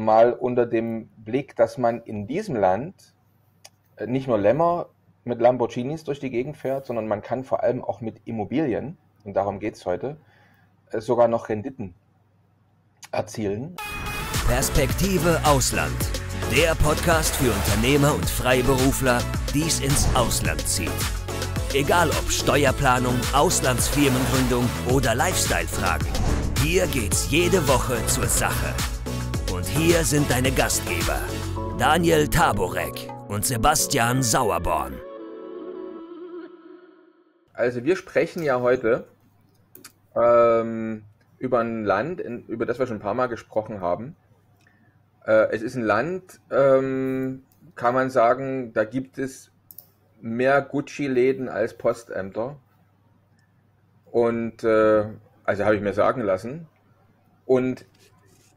mal unter dem Blick, dass man in diesem Land nicht nur Lämmer mit Lamborghinis durch die Gegend fährt, sondern man kann vor allem auch mit Immobilien, und darum geht es heute, sogar noch Renditen erzielen. Perspektive Ausland. Der Podcast für Unternehmer und Freiberufler, die es ins Ausland zieht. Egal ob Steuerplanung, Auslandsfirmengründung oder Lifestyle-Fragen. Hier geht's jede Woche zur Sache. Und hier sind deine Gastgeber, Daniel Taborek und Sebastian Sauerborn. Also wir sprechen ja heute über ein Land, über das wir schon ein paar Mal gesprochen haben. Es ist ein Land, kann man sagen, da gibt es mehr Gucci-Läden als Postämter. Und also habe ich mir sagen lassen. Und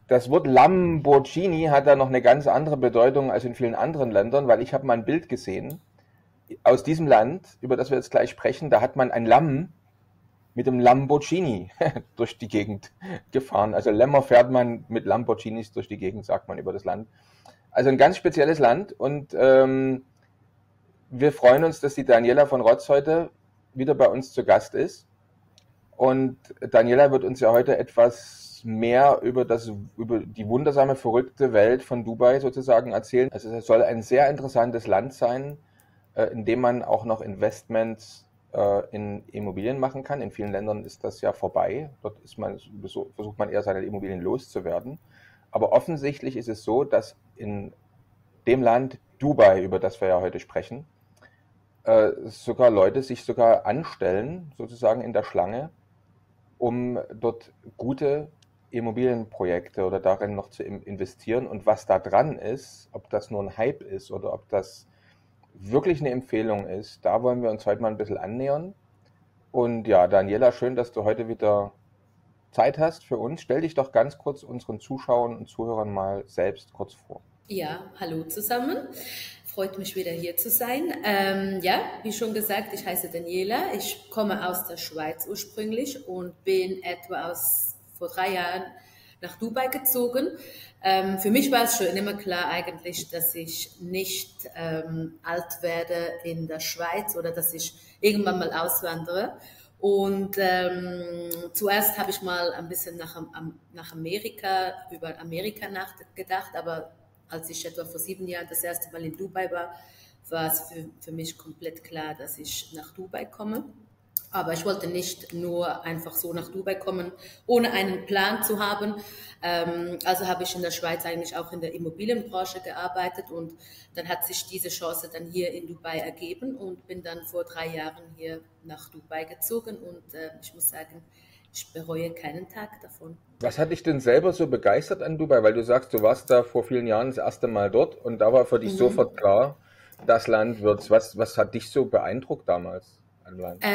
das Wort Lamborghini hat da noch eine ganz andere Bedeutung als in vielen anderen Ländern, weil ich habe mal ein Bild gesehen aus diesem Land, über das wir jetzt gleich sprechen. Da hat man ein Lamm mit dem Lamborghini durch die Gegend gefahren. Also Lämmer fährt man mit Lamborghinis durch die Gegend, sagt man über das Land. Also ein ganz spezielles Land und wir freuen uns, dass die Daniela von Rotz heute wieder bei uns zu Gast ist. Und Daniela wird uns ja heute etwas mehr über die wundersame, verrückte Welt von Dubai sozusagen erzählen. Also es soll ein sehr interessantes Land sein, in dem man auch noch Investments in Immobilien machen kann. In vielen Ländern ist das ja vorbei. Dort versucht man eher seine Immobilien loszuwerden. Aber offensichtlich ist es so, dass in dem Land Dubai, über das wir ja heute sprechen, sogar Leute sich sogar anstellen, sozusagen in der Schlange, um dort gute Immobilienprojekte oder darin noch zu investieren. Und was da dran ist, ob das nur ein Hype ist oder ob das wirklich eine Empfehlung ist, da wollen wir uns heute mal ein bisschen annähern. Und ja, Daniela, schön, dass du heute wieder Zeit hast für uns. Stell dich doch ganz kurz unseren Zuschauern und Zuhörern mal selbst kurz vor. Ja, hallo zusammen. Freut mich wieder hier zu sein. Ja, wie schon gesagt, ich heiße Daniela. Ich komme aus der Schweiz ursprünglich und bin vor 3 Jahren nach Dubai gezogen. Für mich war es schon immer klar eigentlich, dass ich nicht alt werde in der Schweiz oder dass ich irgendwann mal auswandere. Und zuerst habe ich mal ein bisschen nach Amerika, über Amerika nachgedacht, aber als ich etwa vor 7 Jahren das erste Mal in Dubai war, war es für mich komplett klar, dass ich nach Dubai komme. Aber ich wollte nicht nur einfach so nach Dubai kommen, ohne einen Plan zu haben. Also habe ich in der Schweiz eigentlich auch in der Immobilienbranche gearbeitet und dann hat sich diese Chance dann hier in Dubai ergeben und bin dann vor 3 Jahren hier nach Dubai gezogen und ich muss sagen, ich bereue keinen Tag davon. Was hat dich denn selber so begeistert an Dubai? Weil du sagst, du warst da vor vielen Jahren das erste Mal dort und da war für dich sofort klar, das Land wird's. Was hat dich so beeindruckt damals am Land?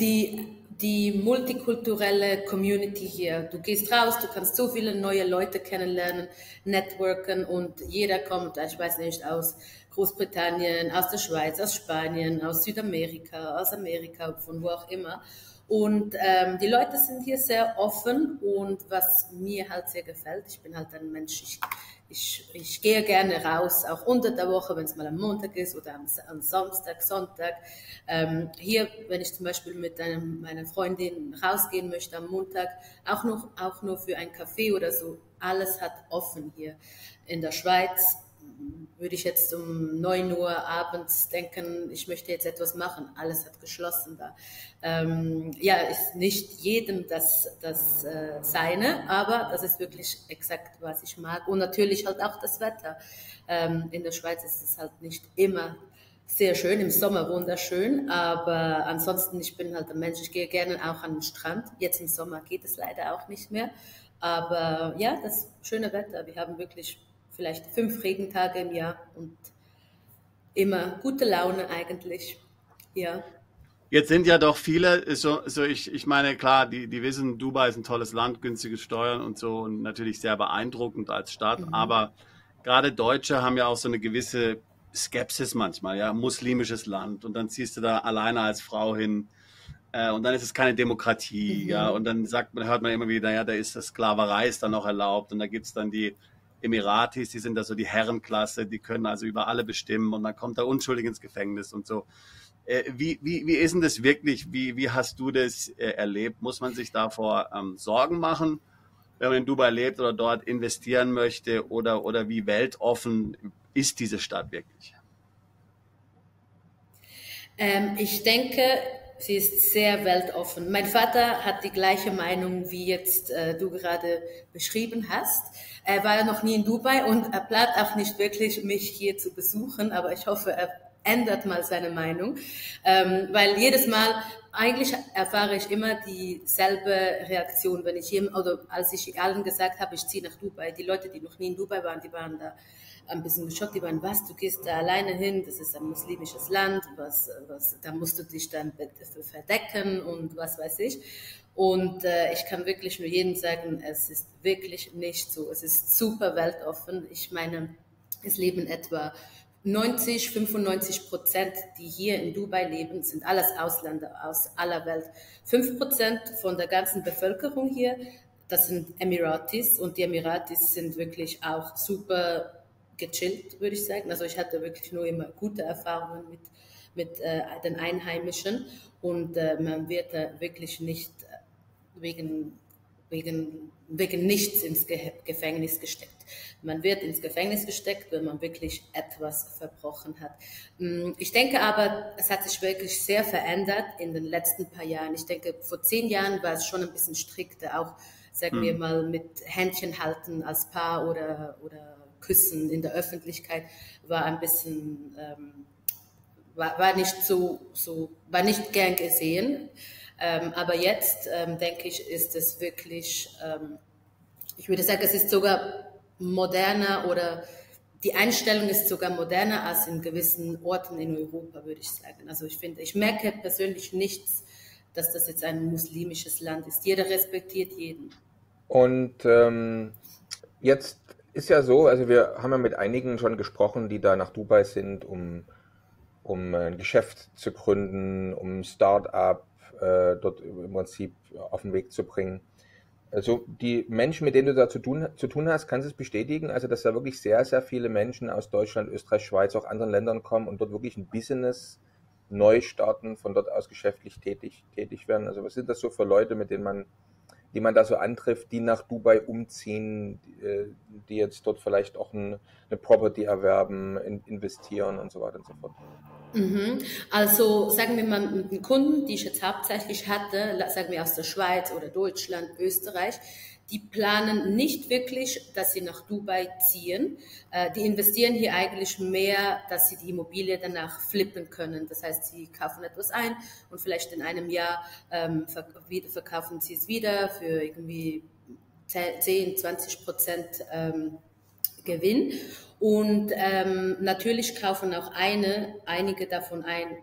Die multikulturelle Community hier. Du gehst raus, du kannst so viele neue Leute kennenlernen, networken und jeder kommt, ich weiß nicht, aus Großbritannien, aus der Schweiz, aus Spanien, aus Südamerika, aus Amerika, von wo auch immer. Und die Leute sind hier sehr offen und was mir halt sehr gefällt, ich bin halt ein Mensch, ich gehe gerne raus, auch unter der Woche, wenn es mal am Montag ist oder am Samstag, Sonntag. Hier, wenn ich zum Beispiel mit meiner Freundin rausgehen möchte am Montag, auch nur für ein Café oder so, alles hat offen hier. In der Schweiz würde ich jetzt um 9 Uhr abends denken, ich möchte jetzt etwas machen. Alles hat geschlossen da. Ja, ist nicht jedem das Seine, aber das ist wirklich exakt, was ich mag. Und natürlich halt auch das Wetter. In der Schweiz ist es halt nicht immer sehr schön, im Sommer wunderschön, aber ansonsten, ich bin halt ein Mensch, ich gehe gerne auch an den Strand. Jetzt im Sommer geht es leider auch nicht mehr. Aber ja, das schöne Wetter. Wir haben wirklich vielleicht 5 Regentage im Jahr und immer gute Laune eigentlich, ja. Jetzt sind ja doch viele, ich meine, klar, die wissen, Dubai ist ein tolles Land, günstige Steuern und so und natürlich sehr beeindruckend als Stadt, aber gerade Deutsche haben ja auch so eine gewisse Skepsis manchmal, ja, muslimisches Land und dann ziehst du da alleine als Frau hin und dann ist es keine Demokratie, ja, und dann hört man immer wieder, ja, da ist das Sklaverei ist dann noch erlaubt und da gibt es dann die Emiratis, die sind da so die Herrenklasse, die können also über alle bestimmen und dann kommt er unschuldig ins Gefängnis und so. Wie ist denn das wirklich? Wie hast du das erlebt? Muss man sich davor Sorgen machen, wenn man in Dubai lebt oder dort investieren möchte? Oder wie weltoffen ist diese Stadt wirklich? Ich denke, sie ist sehr weltoffen. Mein Vater hat die gleiche Meinung, wie jetzt du gerade beschrieben hast. Er war ja noch nie in Dubai und er plant auch nicht wirklich, mich hier zu besuchen, aber ich hoffe, er ändert mal seine Meinung, weil jedes Mal, eigentlich erfahre ich immer dieselbe Reaktion, wenn ich oder als ich allen gesagt habe, ich ziehe nach Dubai. Die Leute, die noch nie in Dubai waren, die waren da ein bisschen geschockt, die waren, was, du gehst da alleine hin, das ist ein muslimisches Land, da musst du dich dann dafür verdecken und was weiß ich. Und ich kann wirklich nur jedem sagen, es ist wirklich nicht so. Es ist super weltoffen. Ich meine, es leben etwa 95%, die hier in Dubai leben, sind alles Ausländer aus aller Welt. 5% von der ganzen Bevölkerung hier, das sind Emiratis und die Emiratis sind wirklich auch super gechillt, würde ich sagen. Also ich hatte wirklich nur immer gute Erfahrungen mit den Einheimischen und man wird da wirklich nicht wegen nichts ins Gefängnis gesteckt. Man wird ins Gefängnis gesteckt, wenn man wirklich etwas verbrochen hat. Ich denke aber, es hat sich wirklich sehr verändert in den letzten paar Jahren. Ich denke, vor 10 Jahren war es schon ein bisschen strikter, auch, sagen wir mal, mit Händchen halten als Paar oder Küssen in der Öffentlichkeit war ein bisschen, war nicht gern gesehen. Aber jetzt, denke ich, ist es wirklich, ich würde sagen, es ist sogar moderner oder die Einstellung ist sogar moderner als in gewissen Orten in Europa, würde ich sagen. Also ich merke persönlich nichts, dass das jetzt ein muslimisches Land ist. Jeder respektiert jeden. Und jetzt ist ja so, also wir haben ja mit einigen schon gesprochen, die da nach Dubai sind, um ein Geschäft zu gründen, um ein Start-up dort im Prinzip auf den Weg zu bringen. Also die Menschen, mit denen du da zu tun hast, kannst du es bestätigen, also dass da wirklich sehr, sehr viele Menschen aus Deutschland, Österreich, Schweiz, auch anderen Ländern kommen und dort wirklich ein Business neu starten, von dort aus geschäftlich tätig werden. Also was sind das so für Leute, mit denen die man da so antrifft, die nach Dubai umziehen, die jetzt dort vielleicht auch eine Property erwerben, investieren und so weiter und so fort? Also sagen wir mal mit den Kunden, die ich jetzt hauptsächlich hatte, sagen wir aus der Schweiz oder Deutschland, Österreich, die planen nicht wirklich, dass sie nach Dubai ziehen. Die investieren hier eigentlich mehr, dass sie die Immobilie danach flippen können. Das heißt, sie kaufen etwas ein und vielleicht in einem Jahr verkaufen sie es wieder für irgendwie 10-20% Gewinn. Und natürlich kaufen auch einige davon ein,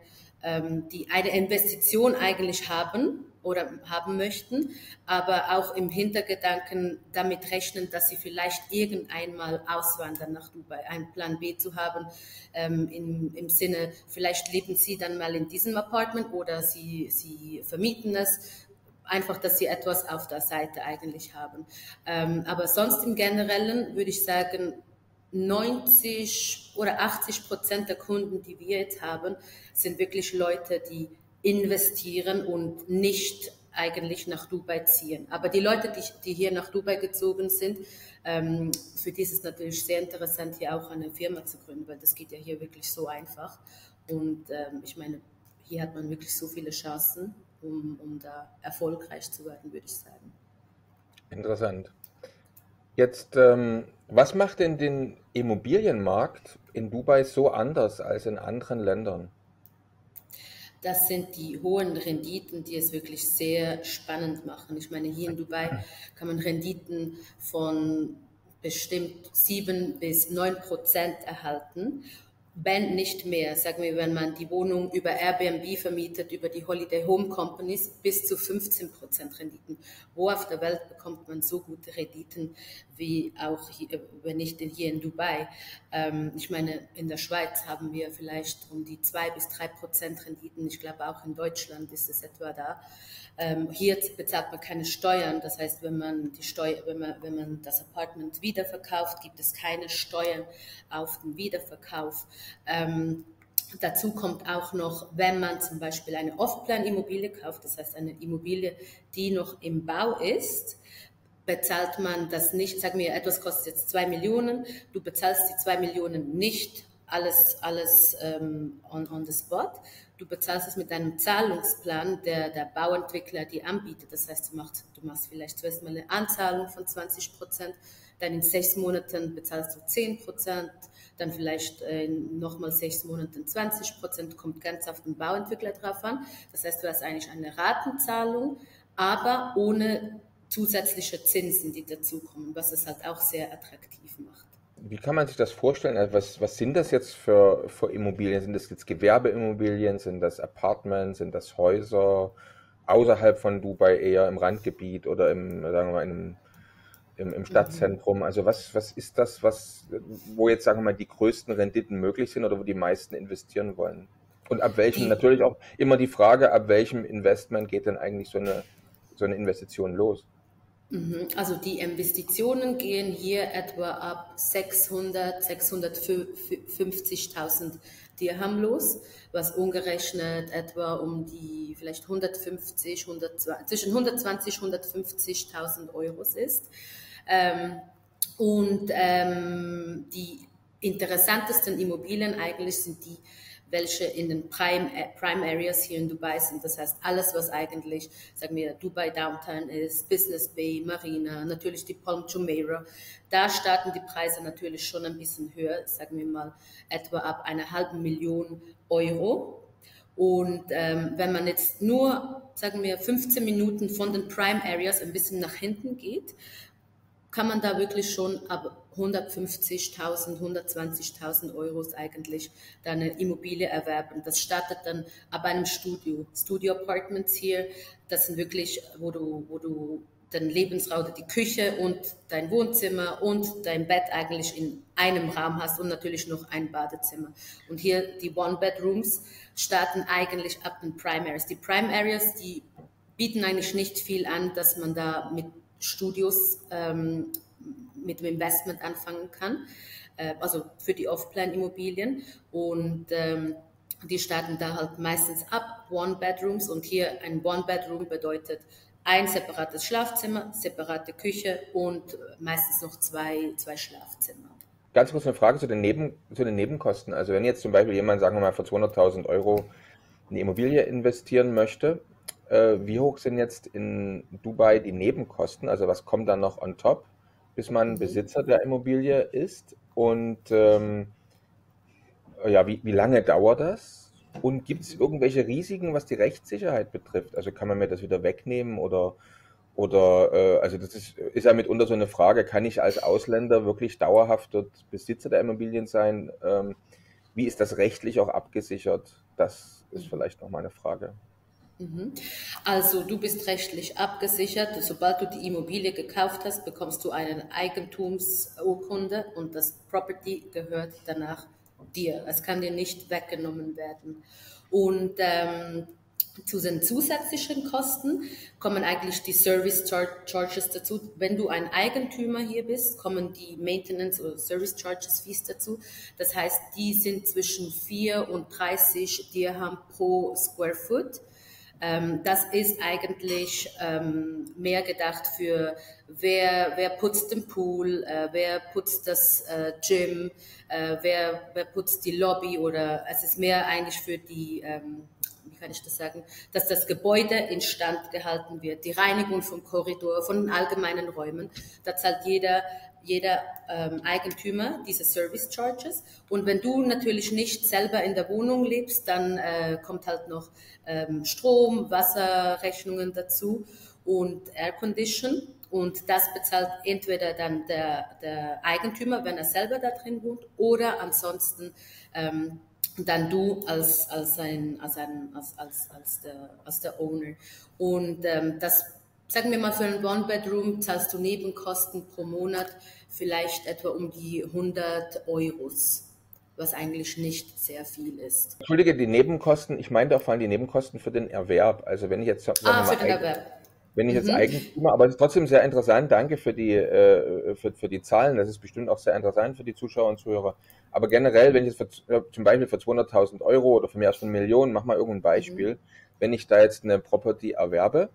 die eine Investition eigentlich haben oder haben möchten, aber auch im Hintergedanken damit rechnen, dass sie vielleicht irgendeinmal auswandern nach Dubai, einen Plan B zu haben, im Sinne, vielleicht leben sie dann mal in diesem Apartment oder sie vermieten es, einfach, dass sie etwas auf der Seite eigentlich haben. Aber sonst im Generellen würde ich sagen, 90 oder 80% der Kunden, die wir jetzt haben, sind wirklich Leute, die investieren und nicht eigentlich nach Dubai ziehen. Aber die Leute, die hier nach Dubai gezogen sind, für die ist es natürlich sehr interessant, hier auch eine Firma zu gründen, weil das geht ja hier wirklich so einfach. Und ich meine, hier hat man wirklich so viele Chancen, um da erfolgreich zu werden, würde ich sagen. Interessant. Jetzt, was macht denn den Immobilienmarkt in Dubai so anders als in anderen Ländern? Das sind die hohen Renditen, die es wirklich sehr spannend machen. Ich meine, hier in Dubai kann man Renditen von bestimmt 7-9% erhalten. wenn nicht mehr, sagen wir, wenn man die Wohnung über Airbnb vermietet, über die Holiday Home Companies, bis zu 15% Renditen. Wo auf der Welt bekommt man so gute Renditen wie auch hier, wenn nicht hier in Dubai? Ich meine, in der Schweiz haben wir vielleicht um die 2-3% Renditen. Ich glaube, auch in Deutschland ist es etwa da. Hier bezahlt man keine Steuern, das heißt, wenn man das Apartment wiederverkauft, gibt es keine Steuern auf den Wiederverkauf. Dazu kommt auch noch, wenn man zum Beispiel eine Off-Plan-Immobilie kauft, das heißt eine Immobilie, die noch im Bau ist, bezahlt man das nicht, sagen wir, etwas kostet jetzt 2 Millionen, du bezahlst die 2 Millionen nicht alles on the spot. Du bezahlst es mit einem Zahlungsplan, der Bauentwickler die anbietet. Das heißt, du machst vielleicht zuerst mal eine Anzahlung von 20%, dann in 6 Monaten bezahlst du 10%, dann vielleicht nochmal 6 Monaten 20%, kommt ganz auf den Bauentwickler drauf an. Das heißt, du hast eigentlich eine Ratenzahlung, aber ohne zusätzliche Zinsen, die dazukommen, was es halt auch sehr attraktiv macht. Wie kann man sich das vorstellen? Also was sind das jetzt für Immobilien? Sind das jetzt Gewerbeimmobilien? Sind das Apartments? Sind das Häuser außerhalb von Dubai, eher im Randgebiet oder sagen wir mal, im Stadtzentrum? Also was ist das, wo jetzt, sagen wir mal, die größten Renditen möglich sind oder wo die meisten investieren wollen? Und ab welchem, natürlich auch immer die Frage, ab welchem Investment geht denn eigentlich so eine Investition los? Also die Investitionen gehen hier etwa ab 650.000 Dirham los, was umgerechnet etwa um die vielleicht zwischen 120.000 und 150.000 Euros ist. Die interessantesten Immobilien eigentlich sind die, welche in den Prime Areas hier in Dubai sind. Das heißt, alles, was eigentlich, sagen wir, Dubai Downtown ist, Business Bay, Marina, natürlich die Palm Jumeirah, da starten die Preise natürlich schon ein bisschen höher, sagen wir mal etwa ab 500.000 Euro. Und wenn man jetzt nur, sagen wir, 15 Minuten von den Prime Areas ein bisschen nach hinten geht, kann man da wirklich schon ab 150.000, 120.000 Euros eigentlich da eine Immobilie erwerben. Das startet dann ab einem Studio Apartments hier. Das sind wirklich, wo du den Lebensraum, die Küche und dein Wohnzimmer und dein Bett eigentlich in einem Raum hast und natürlich noch ein Badezimmer. Und hier die One-Bedrooms starten eigentlich ab den Prime Areas. Die Prime Areas, die bieten eigentlich nicht viel an, dass man da mit Studios mit dem Investment anfangen kann, also für die Off-Plan-Immobilien, und die starten da halt meistens ab One-Bedrooms, und hier ein One-Bedroom bedeutet ein separates Schlafzimmer, separate Küche und meistens noch zwei Schlafzimmer. Ganz kurz eine Frage zu den Nebenkosten. Also wenn jetzt zum Beispiel jemand, sagen wir mal, für 200.000 Euro in die Immobilie investieren möchte, wie hoch sind jetzt in Dubai die Nebenkosten? Also was kommt dann noch on top, bis man Besitzer der Immobilie ist? Und wie lange dauert das? Und gibt es irgendwelche Risiken, was die Rechtssicherheit betrifft? Also kann man mir das wieder wegnehmen oder also das ist ja mitunter so eine Frage, kann ich als Ausländer wirklich dauerhaft dort Besitzer der Immobilien sein? Wie ist das rechtlich auch abgesichert? Das ist vielleicht noch mal eine Frage. Also du bist rechtlich abgesichert. Sobald du die Immobilie gekauft hast, bekommst du eine Eigentumsurkunde und das Property gehört danach dir. Es kann dir nicht weggenommen werden. Und zu den zusätzlichen Kosten kommen eigentlich die Service Charges dazu. Wenn du ein Eigentümer hier bist, kommen die Maintenance oder Service Charges Fees dazu. Das heißt, die sind zwischen 4 und 30 Dirham pro Square Foot. Das ist eigentlich mehr gedacht für wer putzt den Pool, wer putzt das Gym, wer putzt die Lobby, oder es ist mehr eigentlich für die, wie kann ich das sagen, dass das Gebäude instand gehalten wird, die Reinigung vom Korridor, von den allgemeinen Räumen. Da zahlt jeder Eigentümer diese Service Charges. Und wenn du natürlich nicht selber in der Wohnung lebst, dann kommt halt noch Strom, Wasserrechnungen dazu und Air Condition. und das bezahlt entweder dann der Eigentümer, wenn er selber da drin wohnt, oder ansonsten dann du als der Owner. Und das, sagen wir mal, für ein One-Bedroom zahlst du Nebenkosten pro Monat vielleicht etwa um die 100 Euros, was eigentlich nicht sehr viel ist. Entschuldige, die Nebenkosten, ich meinte auch vor allem die Nebenkosten für den Erwerb. Also wenn ich jetzt, sagen wir mal, für den Erwerb. Wenn ich jetzt Eigentümer, aber es ist trotzdem sehr interessant, danke für die Zahlen, das ist bestimmt auch sehr interessant für die Zuschauer und Zuhörer. Aber generell, wenn ich jetzt zum Beispiel für 200.000 Euro oder für mehr als 1 Million, mach mal irgendein Beispiel, wenn ich da jetzt eine Property erwerbe,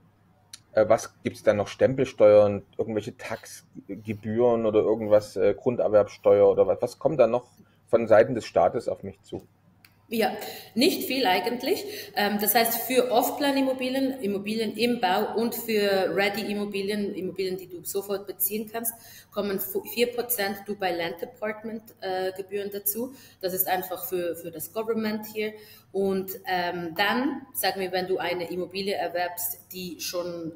was gibt es da noch? Stempelsteuern, irgendwelche Taxgebühren oder irgendwas, Grunderwerbsteuer oder was kommt da noch von Seiten des Staates auf mich zu? Ja, nicht viel eigentlich. Das heißt, für Off-Plan-Immobilien, Immobilien im Bau und für Ready-Immobilien, Immobilien, die du sofort beziehen kannst, kommen 4% Dubai Land Department Gebühren dazu. Das ist einfach für das Government hier. Und dann, sagen wir, wenn du eine Immobilie erwerbst, die schon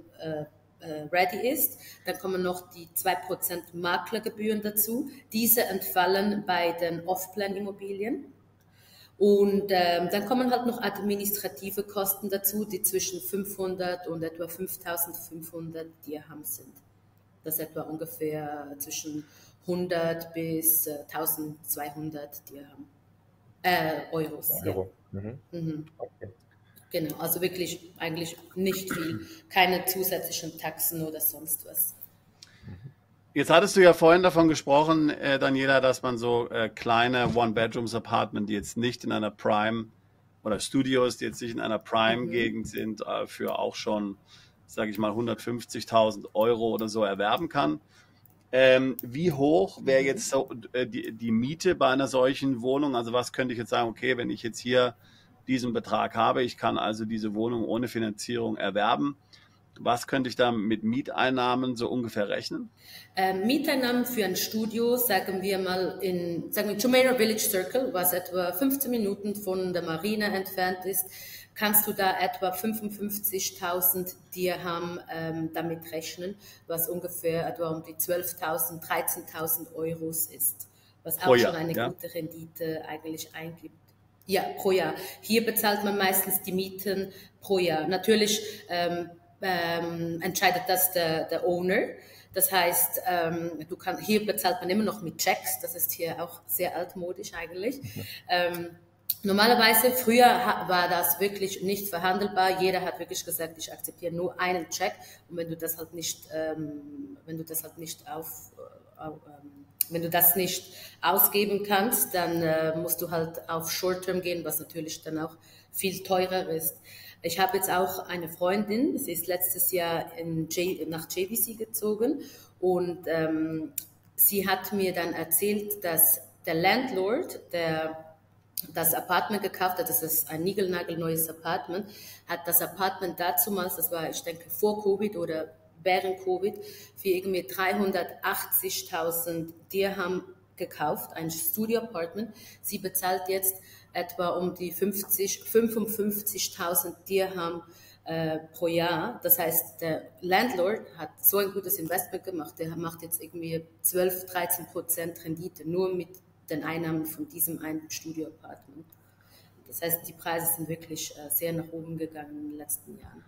ready ist, dann kommen noch die 2% Maklergebühren dazu. Diese entfallen bei den Off-Plan-Immobilien. Und dann kommen halt noch administrative Kosten dazu, die zwischen 500 und etwa 5.500 Dirham sind. Das ist etwa ungefähr zwischen 100 bis 1.200 Dirham. Euros. Euro. Ja. Okay. Genau, also wirklich eigentlich nicht viel. Keine zusätzlichen Taxen oder sonst was. Jetzt hattest du ja vorhin davon gesprochen, Daniela, dass man so kleine One-Bedrooms-Apartment, die jetzt nicht in einer Prime oder Studios, die jetzt nicht in einer Prime-Gegend sind, für auch schon, sage ich mal, 150.000 Euro oder so erwerben kann. Wie hoch wäre jetzt so die Miete bei einer solchen Wohnung? Also was könnte ich jetzt sagen, okay, wenn ich jetzt hier diesen Betrag habe, ich kann also diese Wohnung ohne Finanzierung erwerben. Was könnte ich da mit Mieteinnahmen so ungefähr rechnen? Mieteinnahmen für ein Studio, sagen wir mal Jumeirah Village Circle, was etwa 15 Minuten von der Marina entfernt ist, kannst du da etwa 55.000 Dirham damit rechnen, was ungefähr etwa um die 12.000, 13.000 Euros ist, was auch schon eine gute Rendite eigentlich eingibt. Ja, pro Jahr. Hier bezahlt man meistens die Mieten pro Jahr. Natürlich entscheidet das der Owner. Das heißt, hier bezahlt man immer noch mit Checks. Das ist hier auch sehr altmodisch eigentlich. Normalerweise, früher war das wirklich nicht verhandelbar. Jeder hat wirklich gesagt, ich akzeptiere nur einen Check. Und wenn du das halt nicht, wenn du das nicht ausgeben kannst, dann musst du halt auf Short-Term gehen, was natürlich dann auch viel teurer ist. Ich habe jetzt auch eine Freundin, sie ist letztes Jahr nach JVC gezogen und sie hat mir dann erzählt, dass der Landlord, der das Apartment gekauft hat, das ist ein niegelnagelneues Apartment, hat das Apartment dazumals, das war, ich denke, vor Covid oder während Covid, für irgendwie 380.000 Dirham gekauft, ein Studio-Apartment. Sie bezahlt jetzt etwa um die 55.000 Dirham pro Jahr. Das heißt, der Landlord hat so ein gutes Investment gemacht, der macht jetzt irgendwie 12-13% Rendite, nur mit den Einnahmen von diesem einen Studio-Apartment. Das heißt, die Preise sind wirklich sehr nach oben gegangen in den letzten Jahren.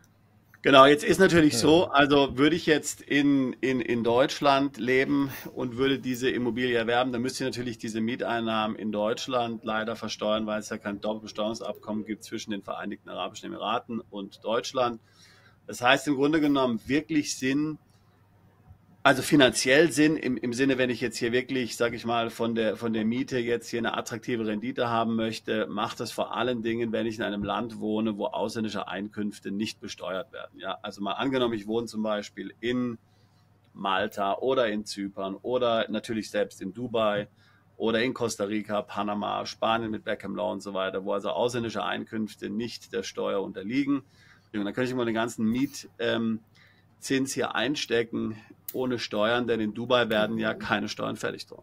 Genau, jetzt ist natürlich so, also würde ich jetzt in Deutschland leben und würde diese Immobilie erwerben, dann müsste ich natürlich diese Mieteinnahmen in Deutschland leider versteuern, weil es ja kein Doppelbesteuerungsabkommen gibt zwischen den Vereinigten Arabischen Emiraten und Deutschland. Das heißt im Grunde genommen wirklich Sinn, also finanziell Sinn im Sinne, wenn ich jetzt hier wirklich, sage ich mal, von der Miete jetzt hier eine attraktive Rendite haben möchte, macht das vor allen Dingen, wenn ich in einem Land wohne, wo ausländische Einkünfte nicht besteuert werden. Ja, also mal angenommen, ich wohne zum Beispiel in Malta oder in Zypern oder natürlich selbst in Dubai oder in Costa Rica, Panama, Spanien mit Beckham Law und so weiter, wo also ausländische Einkünfte nicht der Steuer unterliegen. Und dann könnte ich mal den ganzen Mietzins hier einstecken ohne Steuern, denn in Dubai werden ja keine Steuern fällig drauf.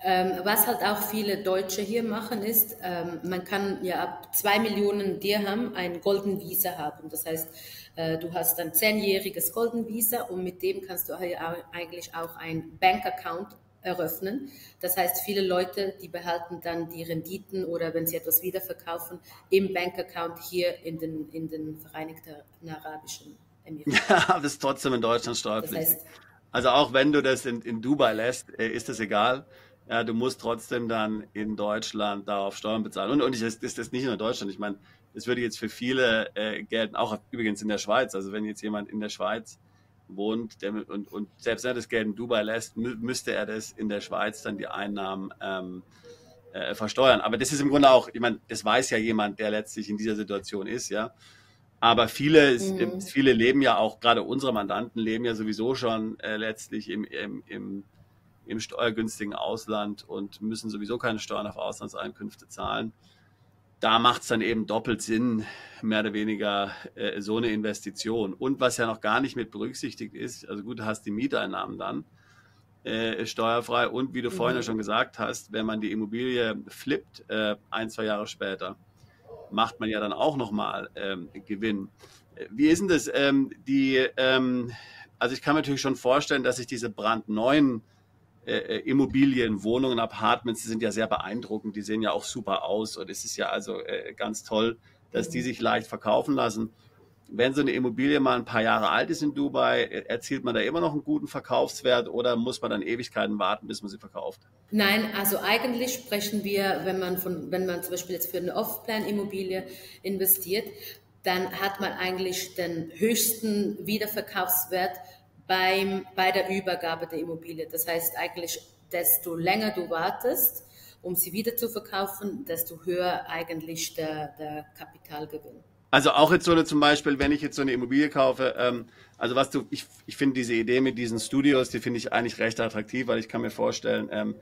Was halt auch viele Deutsche hier machen ist, man kann ja ab 2 Millionen Dirham ein Golden Visa haben. Das heißt, du hast ein 10-jähriges Golden Visa und mit dem kannst du eigentlich auch ein Bankaccount eröffnen. Das heißt, viele Leute, die behalten dann die Renditen oder wenn sie etwas wiederverkaufen, im Bankaccount hier in den Vereinigten Arabischen Emiraten. Ja, das ist trotzdem in Deutschland steuerpflichtig. Das heißt, Also auch wenn du das in Dubai lässt, ist das egal. Ja, du musst trotzdem dann in Deutschland darauf Steuern bezahlen. Und ist das nicht nur in Deutschland. Ich meine, das würde jetzt für viele gelten, auch übrigens in der Schweiz. Also wenn jetzt jemand in der Schweiz wohnt und selbst wenn er das Geld in Dubai lässt, müsste er das in der Schweiz dann die Einnahmen versteuern. Aber das ist im Grunde auch, ich meine, das weiß ja jemand, der letztlich in dieser Situation ist, ja. Aber viele leben ja auch, gerade unsere Mandanten leben ja sowieso schon letztlich im steuergünstigen Ausland und müssen sowieso keine Steuern auf Auslandseinkünfte zahlen. Da macht es dann eben doppelt Sinn, mehr oder weniger so eine Investition. Und was ja noch gar nicht mit berücksichtigt ist, also gut, du hast die Mieteinnahmen dann steuerfrei und wie du vorhin ja schon gesagt hast, wenn man die Immobilie flippt, 1-2 Jahre später, macht man ja dann auch nochmal Gewinn. Wie ist denn das? Also ich kann mir natürlich schon vorstellen, dass sich diese brandneuen Immobilien, Wohnungen, Apartments, die sind ja sehr beeindruckend, die sehen ja auch super aus und es ist ja also ganz toll, dass die sich leicht verkaufen lassen. Wenn so eine Immobilie mal ein paar Jahre alt ist in Dubai, erzielt man da immer noch einen guten Verkaufswert oder muss man dann Ewigkeiten warten, bis man sie verkauft? Nein, also eigentlich sprechen wir, wenn man zum Beispiel jetzt für eine Off-Plan-Immobilie investiert, dann hat man eigentlich den höchsten Wiederverkaufswert bei der Übergabe der Immobilie. Das heißt eigentlich, desto länger du wartest, um sie wieder zu verkaufen, desto höher eigentlich der Kapitalgewinn. Also auch jetzt so eine zum Beispiel, wenn ich jetzt so eine Immobilie kaufe, also ich finde diese Idee mit diesen Studios, die finde ich eigentlich recht attraktiv, weil ich kann mir vorstellen,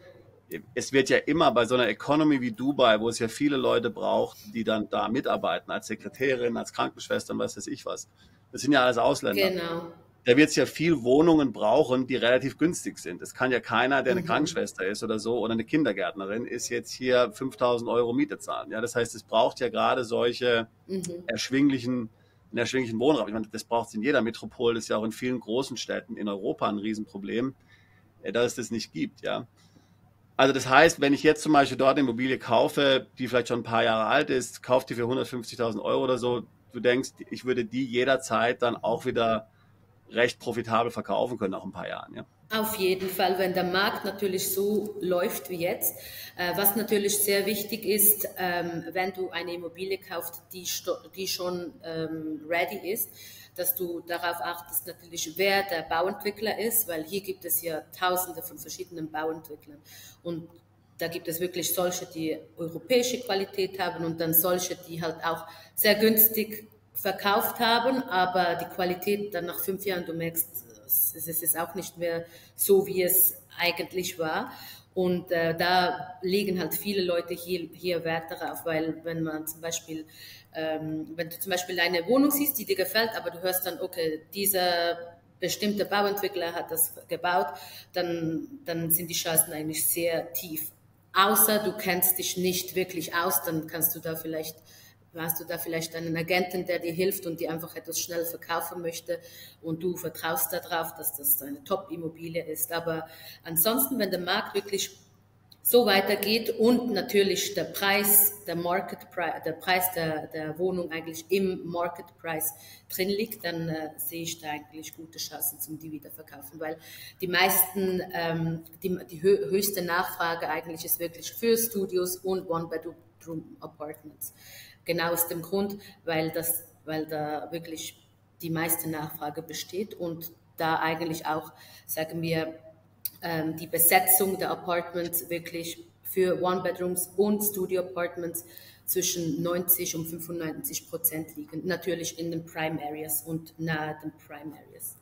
es wird ja immer bei so einer Economy wie Dubai, wo es ja viele Leute braucht, die dann da mitarbeiten, als Sekretärin, als Krankenschwestern, was weiß ich was. Das sind ja alles Ausländer. Genau. Da wird es ja viel Wohnungen brauchen, die relativ günstig sind. Es kann ja keiner, der eine Krankenschwester ist oder so oder eine Kindergärtnerin, ist jetzt hier 5.000 Euro Miete zahlen. Ja, das heißt, es braucht ja gerade solche erschwinglichen Wohnraum. Ich meine, das braucht es in jeder Metropole. Das ist ja auch in vielen großen Städten in Europa ein Riesenproblem, dass es das nicht gibt. Ja. Also das heißt, wenn ich jetzt zum Beispiel dort eine Immobilie kaufe, die vielleicht schon ein paar Jahre alt ist, kaufe die für 150.000 Euro oder so, du denkst, ich würde die jederzeit dann auch wieder recht profitabel verkaufen können, auch in ein paar Jahren, ja. Auf jeden Fall, wenn der Markt natürlich so läuft wie jetzt. Was natürlich sehr wichtig ist, wenn du eine Immobilie kaufst, die schon ready ist, dass du darauf achtest natürlich, wer der Bauentwickler ist, weil hier gibt es ja Tausende von verschiedenen Bauentwicklern. Und da gibt es wirklich solche, die europäische Qualität haben und dann solche, die halt auch sehr günstig verkauft haben, aber die Qualität dann nach 5 Jahren, du merkst, es ist auch nicht mehr so, wie es eigentlich war. Und da legen halt viele Leute hier Wert darauf, weil wenn du zum Beispiel eine Wohnung siehst, die dir gefällt, aber du hörst dann, okay, dieser bestimmte Bauentwickler hat das gebaut, dann sind die Chancen eigentlich sehr tief. Außer du kennst dich nicht wirklich aus, dann hast du da vielleicht einen Agenten, der dir hilft und dir einfach etwas schnell verkaufen möchte und du vertraust darauf, dass das eine Top-Immobilie ist. Aber ansonsten, wenn der Markt wirklich so weitergeht und natürlich der Preis der Wohnung eigentlich im Market Price drin liegt, dann sehe ich da eigentlich gute Chancen zum die wiederverkaufen, weil die meisten, die höchste Nachfrage eigentlich ist wirklich für Studios und One-Bedroom-Apartments. Genau aus dem Grund, weil da wirklich die meiste Nachfrage besteht und da eigentlich auch, sagen wir, die Besetzung der Apartments wirklich für One-Bedrooms und Studio-Apartments zwischen 90% und 95% liegen. Natürlich in den Prime Areas und nahe den Prime Areas.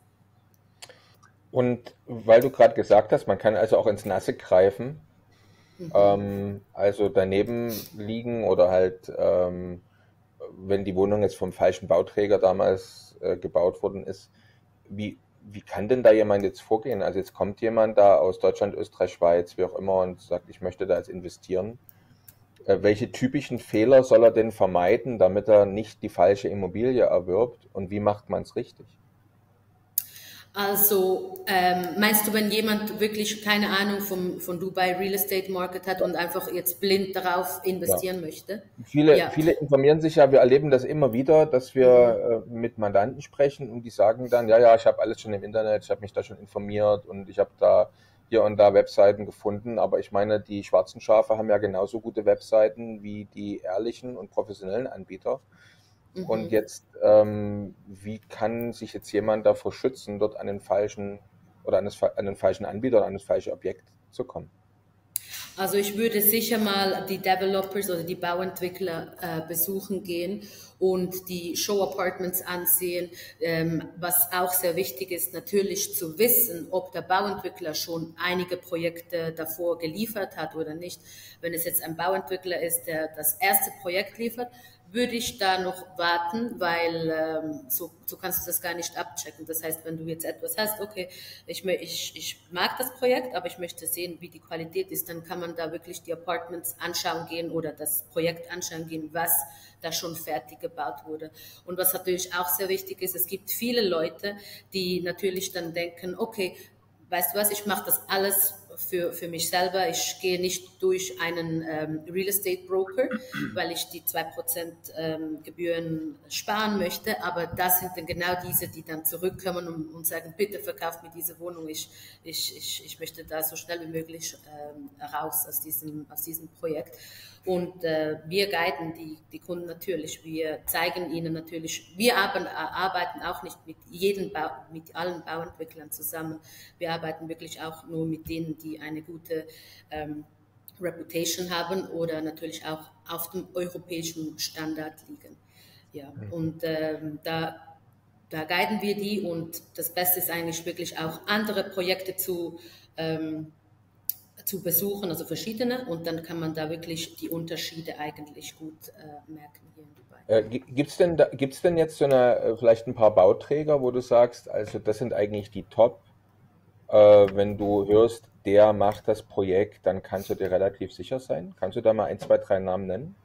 Und weil du gerade gesagt hast, man kann also auch ins Nasse greifen, also daneben liegen oder halt, wenn die Wohnung jetzt vom falschen Bauträger damals gebaut worden ist, wie wie kann denn da jemand jetzt vorgehen? Also jetzt kommt jemand da aus Deutschland, Österreich, Schweiz, wie auch immer und sagt, ich möchte da jetzt investieren. Welche typischen Fehler soll er denn vermeiden, damit er nicht die falsche Immobilie erwirbt und wie macht man es richtig? Also meinst du, wenn jemand wirklich keine Ahnung von Dubai Real Estate Market hat und einfach jetzt blind darauf Ja. investieren möchte? Viele, Ja. viele informieren sich ja, wir erleben das immer wieder, dass wir mit Mandanten sprechen und die sagen dann, ja, ich habe alles schon im Internet, ich habe mich da schon informiert und ich habe da hier und da Webseiten gefunden, aber ich meine, die schwarzen Schafe haben ja genauso gute Webseiten wie die ehrlichen und professionellen Anbieter. Und jetzt, wie kann sich jetzt jemand davor schützen, dort an den falschen oder an den falschen Anbieter oder an das falsche Objekt zu kommen? Also ich würde sicher mal die Developers oder die Bauentwickler besuchen gehen und die Show Apartments ansehen. Was auch sehr wichtig ist, natürlich zu wissen, ob der Bauentwickler schon einige Projekte davor geliefert hat oder nicht. Wenn es jetzt ein Bauentwickler ist, der das erste Projekt liefert, würde ich da noch warten, weil so kannst du das gar nicht abchecken. Das heißt, wenn du jetzt etwas hast, okay, ich mag das Projekt, aber ich möchte sehen, wie die Qualität ist, dann kann man da wirklich die Apartments anschauen gehen oder das Projekt anschauen gehen, was da schon fertig gebaut wurde. Und was natürlich auch sehr wichtig ist, es gibt viele Leute, die natürlich dann denken, okay, weißt du was, ich mache das alles für mich selber. Ich gehe nicht durch einen Real Estate Broker, weil ich die 2% Gebühren sparen möchte. Aber das sind dann genau diese, die dann zurückkommen und sagen, bitte verkauft mir diese Wohnung. Ich möchte da so schnell wie möglich raus aus diesem Projekt. Und wir guiden die Kunden natürlich. Wir zeigen ihnen natürlich, wir arbeiten auch nicht mit allen Bauentwicklern zusammen. Wir arbeiten wirklich auch nur mit denen, die eine gute Reputation haben oder natürlich auch auf dem europäischen Standard liegen. Ja, und da guiden wir die und das Beste ist eigentlich wirklich auch andere Projekte zu besuchen, also verschiedene, und dann kann man da wirklich die Unterschiede eigentlich gut merken hier in Dubai. Gibt's denn jetzt vielleicht ein paar Bauträger, wo du sagst, also das sind eigentlich die Top, wenn du hörst, der macht das Projekt, dann kannst du dir relativ sicher sein? Kannst du da mal 1, 2, 3 Namen nennen?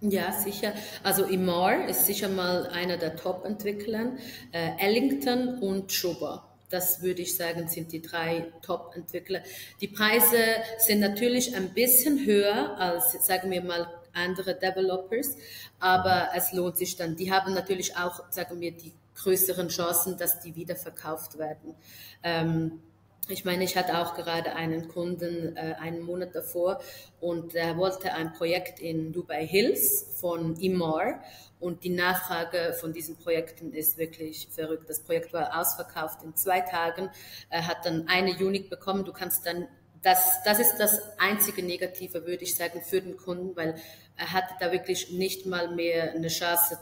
Ja, sicher. Also Emaar ist sicher mal einer der Top-Entwickler, Ellington und Schober. Das würde ich sagen, sind die 3 Top-Entwickler. Die Preise sind natürlich ein bisschen höher als, sagen wir mal, andere Developers, aber es lohnt sich dann. Die haben natürlich auch, sagen wir, die größeren Chancen, dass die wieder verkauft werden. Ich meine, ich hatte auch gerade einen Kunden einen Monat davor und er wollte ein Projekt in Dubai Hills von Emaar und die Nachfrage von diesen Projekten ist wirklich verrückt. Das Projekt war ausverkauft in 2 Tagen. Er hat dann eine Unit bekommen. Du kannst dann, das ist das einzige Negative, würde ich sagen, für den Kunden, weil er hatte da wirklich nicht mal mehr eine Chance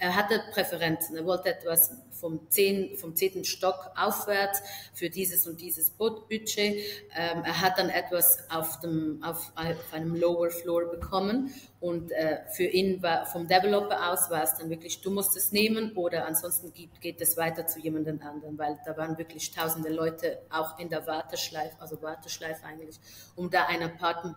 er hatte Präferenzen. Er wollte etwas vom 10. Stock aufwärts für dieses und dieses Budget. Er hat dann etwas auf einem Lower Floor bekommen und für ihn vom Developer aus war es dann wirklich, du musst es nehmen oder ansonsten geht es weiter zu jemandem anderen, weil da waren wirklich tausende Leute auch in der Warteschleife eigentlich, um da ein Apartment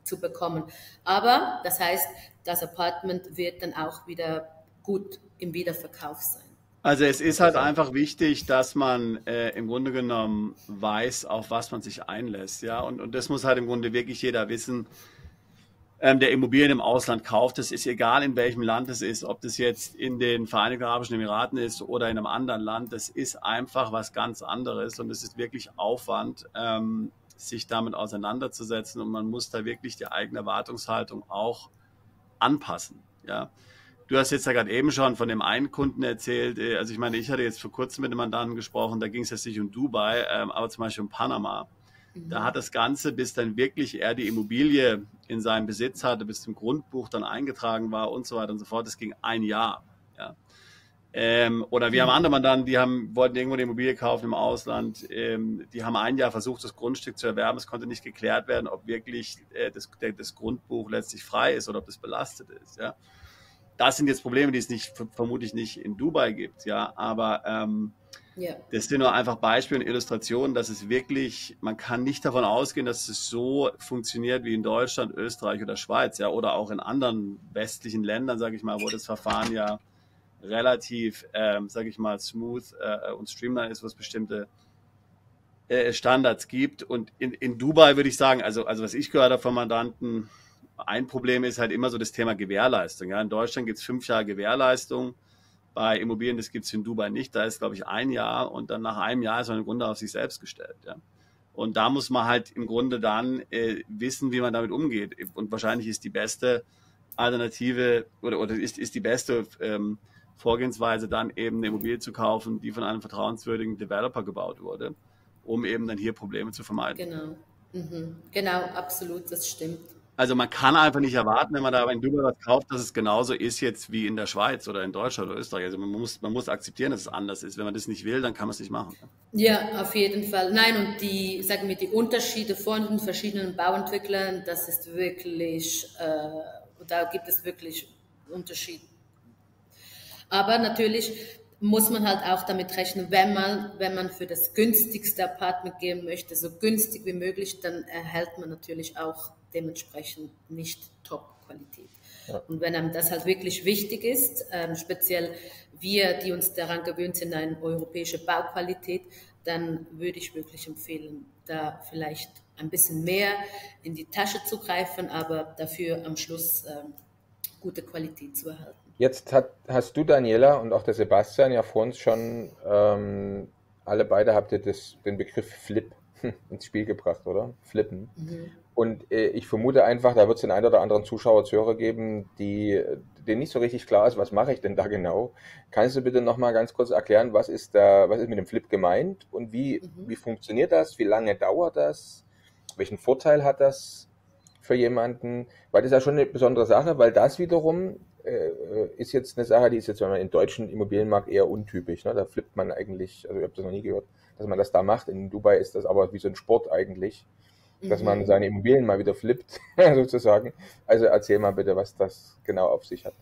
zu bekommen. Aber das heißt, das Apartment wird dann auch wieder gut im Wiederverkauf sein. Also es ist halt einfach wichtig, dass man im Grunde genommen weiß, auf was man sich einlässt. Ja? Und das muss halt im Grunde wirklich jeder wissen, der Immobilien im Ausland kauft. Es ist egal, in welchem Land es ist, ob das jetzt in den Vereinigten Arabischen Emiraten ist oder in einem anderen Land. Das ist einfach was ganz anderes und es ist wirklich Aufwand, sich damit auseinanderzusetzen und man muss da wirklich die eigene Erwartungshaltung auch anpassen. Ja. Du hast jetzt ja gerade eben schon von dem einen Kunden erzählt, also ich meine, ich hatte jetzt vor kurzem mit einem Mandanten gesprochen, da ging es jetzt nicht um Dubai, aber zum Beispiel um Panama. Da hat das Ganze, bis dann wirklich er die Immobilie in seinem Besitz hatte, bis zum Grundbuch dann eingetragen war und so weiter und so fort, das ging 1 Jahr. Ja. Oder wir haben andere Mandanten, wollten irgendwo eine Immobilie kaufen im Ausland, die haben 1 Jahr versucht, das Grundstück zu erwerben, es konnte nicht geklärt werden, ob wirklich das Grundbuch letztlich frei ist oder ob das belastet ist. Ja. das sind jetzt Probleme, die es vermutlich nicht in Dubai gibt, ja, aber das sind nur einfach Beispiele und Illustrationen, dass es wirklich, man kann nicht davon ausgehen, dass es so funktioniert wie in Deutschland, Österreich oder Schweiz, ja, oder auch in anderen westlichen Ländern, sage ich mal, wo das Verfahren ja relativ, sage ich mal, smooth und streamlined ist, was bestimmte Standards gibt. Und in Dubai würde ich sagen, also was ich gehört habe von Mandanten, ein Problem ist halt immer so das Thema Gewährleistung. Ja. In Deutschland gibt es 5 Jahre Gewährleistung. Bei Immobilien, das gibt es in Dubai nicht. Da ist, glaube ich, 1 Jahr und dann nach einem Jahr ist man im Grunde auf sich selbst gestellt. Ja. Und da muss man halt im Grunde dann wissen, wie man damit umgeht. Und wahrscheinlich ist die beste Alternative oder ist die beste Vorgehensweise dann eben eine Immobilie zu kaufen, die von einem vertrauenswürdigen Developer gebaut wurde, um eben dann hier Probleme zu vermeiden. Genau. Genau, absolut, das stimmt. Also man kann einfach nicht erwarten, wenn man da in Dubai was kauft, dass es genauso ist jetzt wie in der Schweiz oder in Deutschland oder Österreich. Also man muss akzeptieren, dass es anders ist. Wenn man das nicht will, dann kann man es nicht machen. Ja, auf jeden Fall. Nein, und die Unterschiede von den verschiedenen Bauentwicklern, das ist wirklich, da gibt es wirklich Unterschiede. Aber natürlich muss man halt auch damit rechnen, wenn man für das günstigste Apartment gehen möchte, so günstig wie möglich, dann erhält man natürlich auch dementsprechend nicht Top-Qualität. Ja. Und wenn einem das halt wirklich wichtig ist, speziell wir, die uns daran gewöhnt sind, eine europäische Bauqualität, dann würde ich wirklich empfehlen, da vielleicht ein bisschen mehr in die Tasche zu greifen, aber dafür am Schluss gute Qualität zu erhalten. Jetzt hast du, Daniela, und auch der Sebastian ja vor uns schon, alle beide habt ihr den Begriff Flip ins Spiel gebracht, oder? Flippen. Und ich vermute einfach, da wird es den einen oder anderen Zuschauer, Zuhörer geben, denen nicht so richtig klar ist, was mache ich denn da genau. Kannst du bitte nochmal ganz kurz erklären, was ist mit dem Flip gemeint und wie funktioniert das? Wie lange dauert das? Welchen Vorteil hat das für jemanden? Weil das ist ja schon eine besondere Sache, weil das wiederum ist jetzt eine Sache, die ist jetzt im deutschen Immobilienmarkt eher untypisch. Ne? Da flippt man eigentlich, also ich habe das noch nie gehört, dass man das da macht. In Dubai ist das aber wie so ein Sport eigentlich, dass man seine Immobilien mal wieder flippt, sozusagen. Also erzähl mal bitte, was das genau auf sich hat.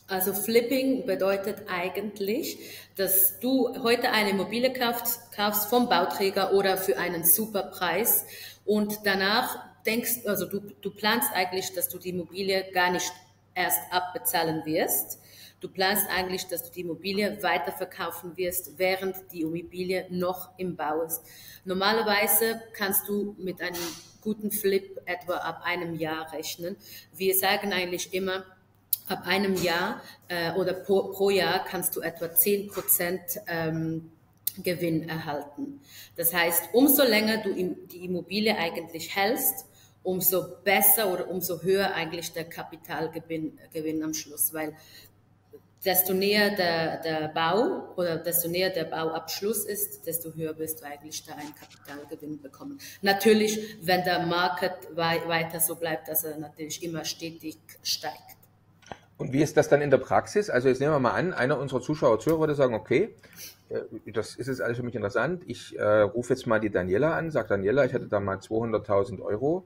Also Flipping bedeutet eigentlich, dass du heute eine Immobilie kaufst vom Bauträger oder für einen super Preis und danach du planst eigentlich, dass du die Immobilie gar nicht erst abbezahlen wirst. Du planst eigentlich, dass du die Immobilie weiterverkaufen wirst, während die Immobilie noch im Bau ist. Normalerweise kannst du mit einem guten Flip etwa ab einem Jahr rechnen. Wir sagen eigentlich immer, ab einem Jahr oder pro Jahr kannst du etwa 10% Gewinn erhalten. Das heißt, umso länger du die Immobilie eigentlich hältst, umso besser oder umso höher eigentlich der Kapitalgewinn am Schluss, weil desto näher der Bau oder desto näher der Bauabschluss ist, desto höher wirst du eigentlich da einen Kapitalgewinn bekommen. Natürlich, wenn der Markt weiter so bleibt, dass er natürlich immer stetig steigt. Und wie ist das dann in der Praxis? Also jetzt nehmen wir mal an, einer unserer Zuschauer würde sagen, okay, das ist jetzt alles für mich interessant. Ich rufe jetzt mal die Daniela an, sage Daniela, ich hätte da mal 200.000 Euro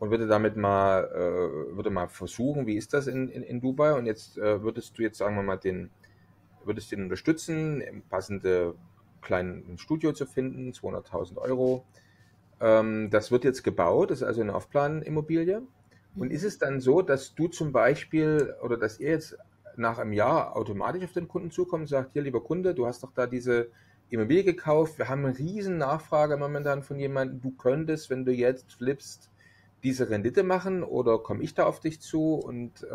und würde mal versuchen, wie ist das in Dubai? Und jetzt würdest du jetzt, sagen wir mal, würdest den unterstützen, im passende kleinen Studio zu finden, 200.000 Euro. Das wird jetzt gebaut, das ist also eine Aufplanimmobilie. Und ist es dann so, dass du zum Beispiel oder dass ihr jetzt nach einem Jahr automatisch auf den Kunden zukommt und sagt, hier lieber Kunde, du hast doch da diese Immobilie gekauft, wir haben eine riesen Nachfrage momentan von jemandem, du könntest, wenn du jetzt flippst, diese Rendite machen oder komme ich da auf dich zu und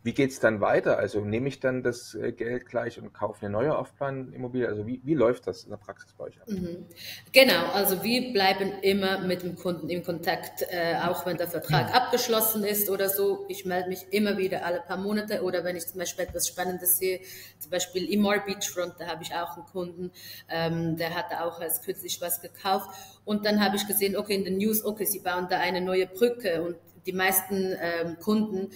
wie geht es dann weiter? Also nehme ich dann das Geld gleich und kaufe eine neue Aufplanimmobilie? Also wie läuft das in der Praxis bei euch ab? Genau, also wir bleiben immer mit dem Kunden in Kontakt, auch wenn der Vertrag abgeschlossen ist oder so. Ich melde mich immer wieder alle paar Monate oder wenn ich zum Beispiel etwas Spannendes sehe, zum Beispiel Emaar Beachfront, da habe ich auch einen Kunden, der hatte auch erst kürzlich was gekauft Und dann habe ich gesehen, okay, in den News, okay, sie bauen da eine neue Brücke und die meisten Kunden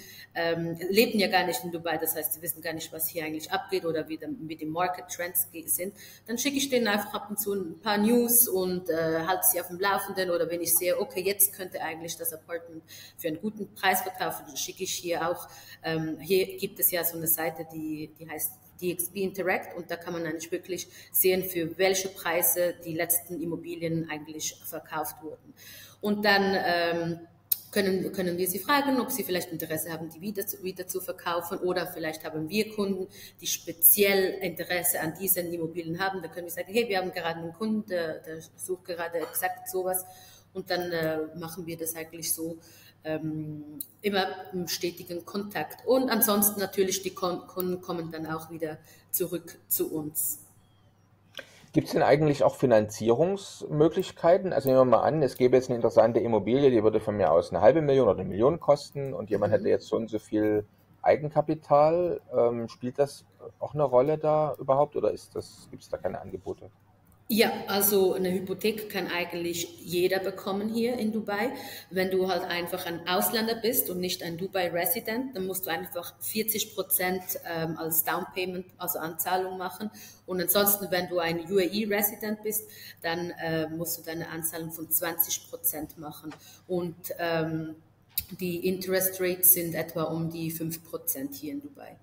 leben ja gar nicht in Dubai, das heißt, sie wissen gar nicht, was hier eigentlich abgeht oder wie die Market Trends sind. Dann schicke ich denen einfach ab und zu ein paar News und halte sie auf dem Laufenden, oder wenn ich sehe, okay, jetzt könnte eigentlich das Apartment für einen guten Preis verkaufen, dann schicke ich hier auch, hier gibt es ja so eine Seite, die heißt DXB Interact, und da kann man eigentlich wirklich sehen, für welche Preise die letzten Immobilien eigentlich verkauft wurden. Und dann können wir sie fragen, ob sie vielleicht Interesse haben, die wieder zu verkaufen, oder vielleicht haben wir Kunden, die speziell Interesse an diesen Immobilien haben. Da können wir sagen, hey, wir haben gerade einen Kunden, der sucht gerade exakt sowas, und dann machen wir das eigentlich so, immer im stetigen Kontakt. Und ansonsten natürlich, die Kunden kommen dann auch wieder zurück zu uns. Gibt es denn eigentlich auch Finanzierungsmöglichkeiten? Also nehmen wir mal an, es gäbe jetzt eine interessante Immobilie, die würde von mir aus 500.000 oder 1 Million kosten und jemand hätte jetzt so und so viel Eigenkapital. Spielt das auch eine Rolle da überhaupt, oder gibt es da keine Angebote? Ja, also eine Hypothek kann eigentlich jeder bekommen hier in Dubai. Wenn du halt einfach ein Ausländer bist und nicht ein Dubai-Resident, dann musst du einfach 40% als Down Payment, also Anzahlung machen. Und ansonsten, wenn du ein UAE-Resident bist, dann musst du deine Anzahlung von 20% machen. Und die Interest Rates sind etwa um die 5% hier in Dubai.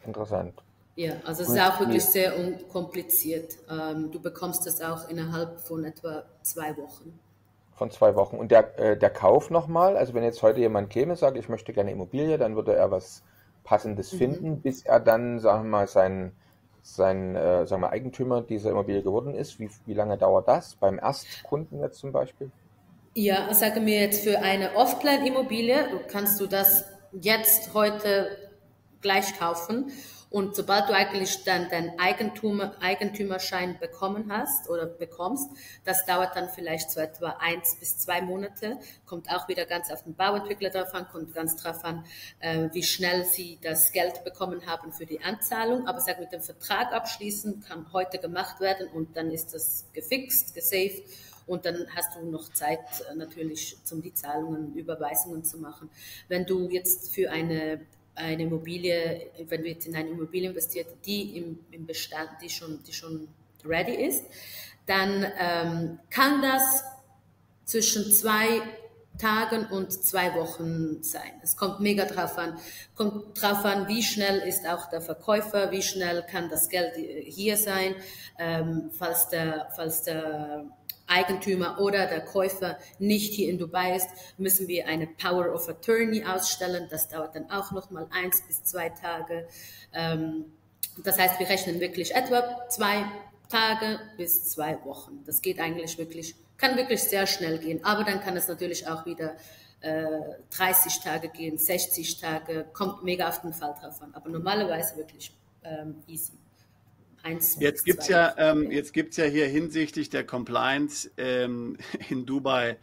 Interessant. Ja, also es ist auch wirklich sehr unkompliziert. Du bekommst das auch innerhalb von etwa 2 Wochen. Von 2 Wochen. Und der Kauf nochmal, also wenn jetzt heute jemand käme und sagt, ich möchte gerne Immobilie, dann würde er was Passendes finden, bis er dann, sagen wir mal, sagen wir, Eigentümer dieser Immobilie geworden ist. Wie lange dauert das? Beim Erstkunden jetzt zum Beispiel? Ja, sage mir jetzt, für eine Off-Plan-Immobilie kannst du das jetzt heute gleich kaufen. Und sobald du eigentlich dann deinen Eigentümerschein bekommen hast oder bekommst, das dauert dann vielleicht so etwa 1 bis 2 Monate. Kommt auch wieder ganz auf den Bauentwickler drauf an, kommt ganz drauf an, wie schnell sie das Geld bekommen haben für die Anzahlung. Aber sag, mit dem Vertrag abschließen kann heute gemacht werden, und dann ist das gefixt, gesaved. Und dann hast du noch Zeit natürlich, die Zahlungen, Überweisungen zu machen. Wenn du jetzt für eine Immobilie, wenn du jetzt in eine Immobilie investiert, die im Bestand, die schon ready ist, dann kann das zwischen 2 Tagen und 2 Wochen sein. Es kommt mega drauf an. Wie schnell ist auch der Verkäufer, wie schnell kann das Geld hier sein, falls der Eigentümer oder der Käufer nicht hier in Dubai ist, müssen wir eine Power of Attorney ausstellen. Das dauert dann auch nochmal 1 bis 2 Tage. Das heißt, wir rechnen wirklich etwa 2 Tage bis 2 Wochen. Das geht eigentlich kann wirklich sehr schnell gehen. Aber dann kann es natürlich auch wieder 30 Tage gehen, 60 Tage, kommt mega auf den Fall drauf an. Aber normalerweise wirklich easy. Jetzt gibt es ja hier hinsichtlich der Compliance in Dubai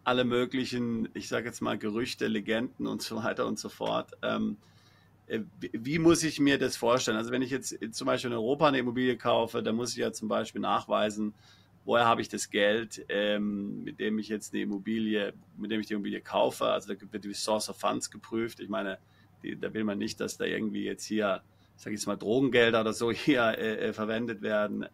alle möglichen, ich sage jetzt mal, Gerüchte, Legenden und so weiter und so fort. Wie muss ich mir das vorstellen? Also wenn ich jetzt zum Beispiel in Europa eine Immobilie kaufe, dann muss ich ja zum Beispiel nachweisen, woher habe ich das Geld, mit dem ich die Immobilie kaufe. Also da wird die Source of Funds geprüft. Ich meine, da will man nicht, dass da irgendwie jetzt hier, ich sage jetzt mal, Drogengelder oder so hier verwendet werden.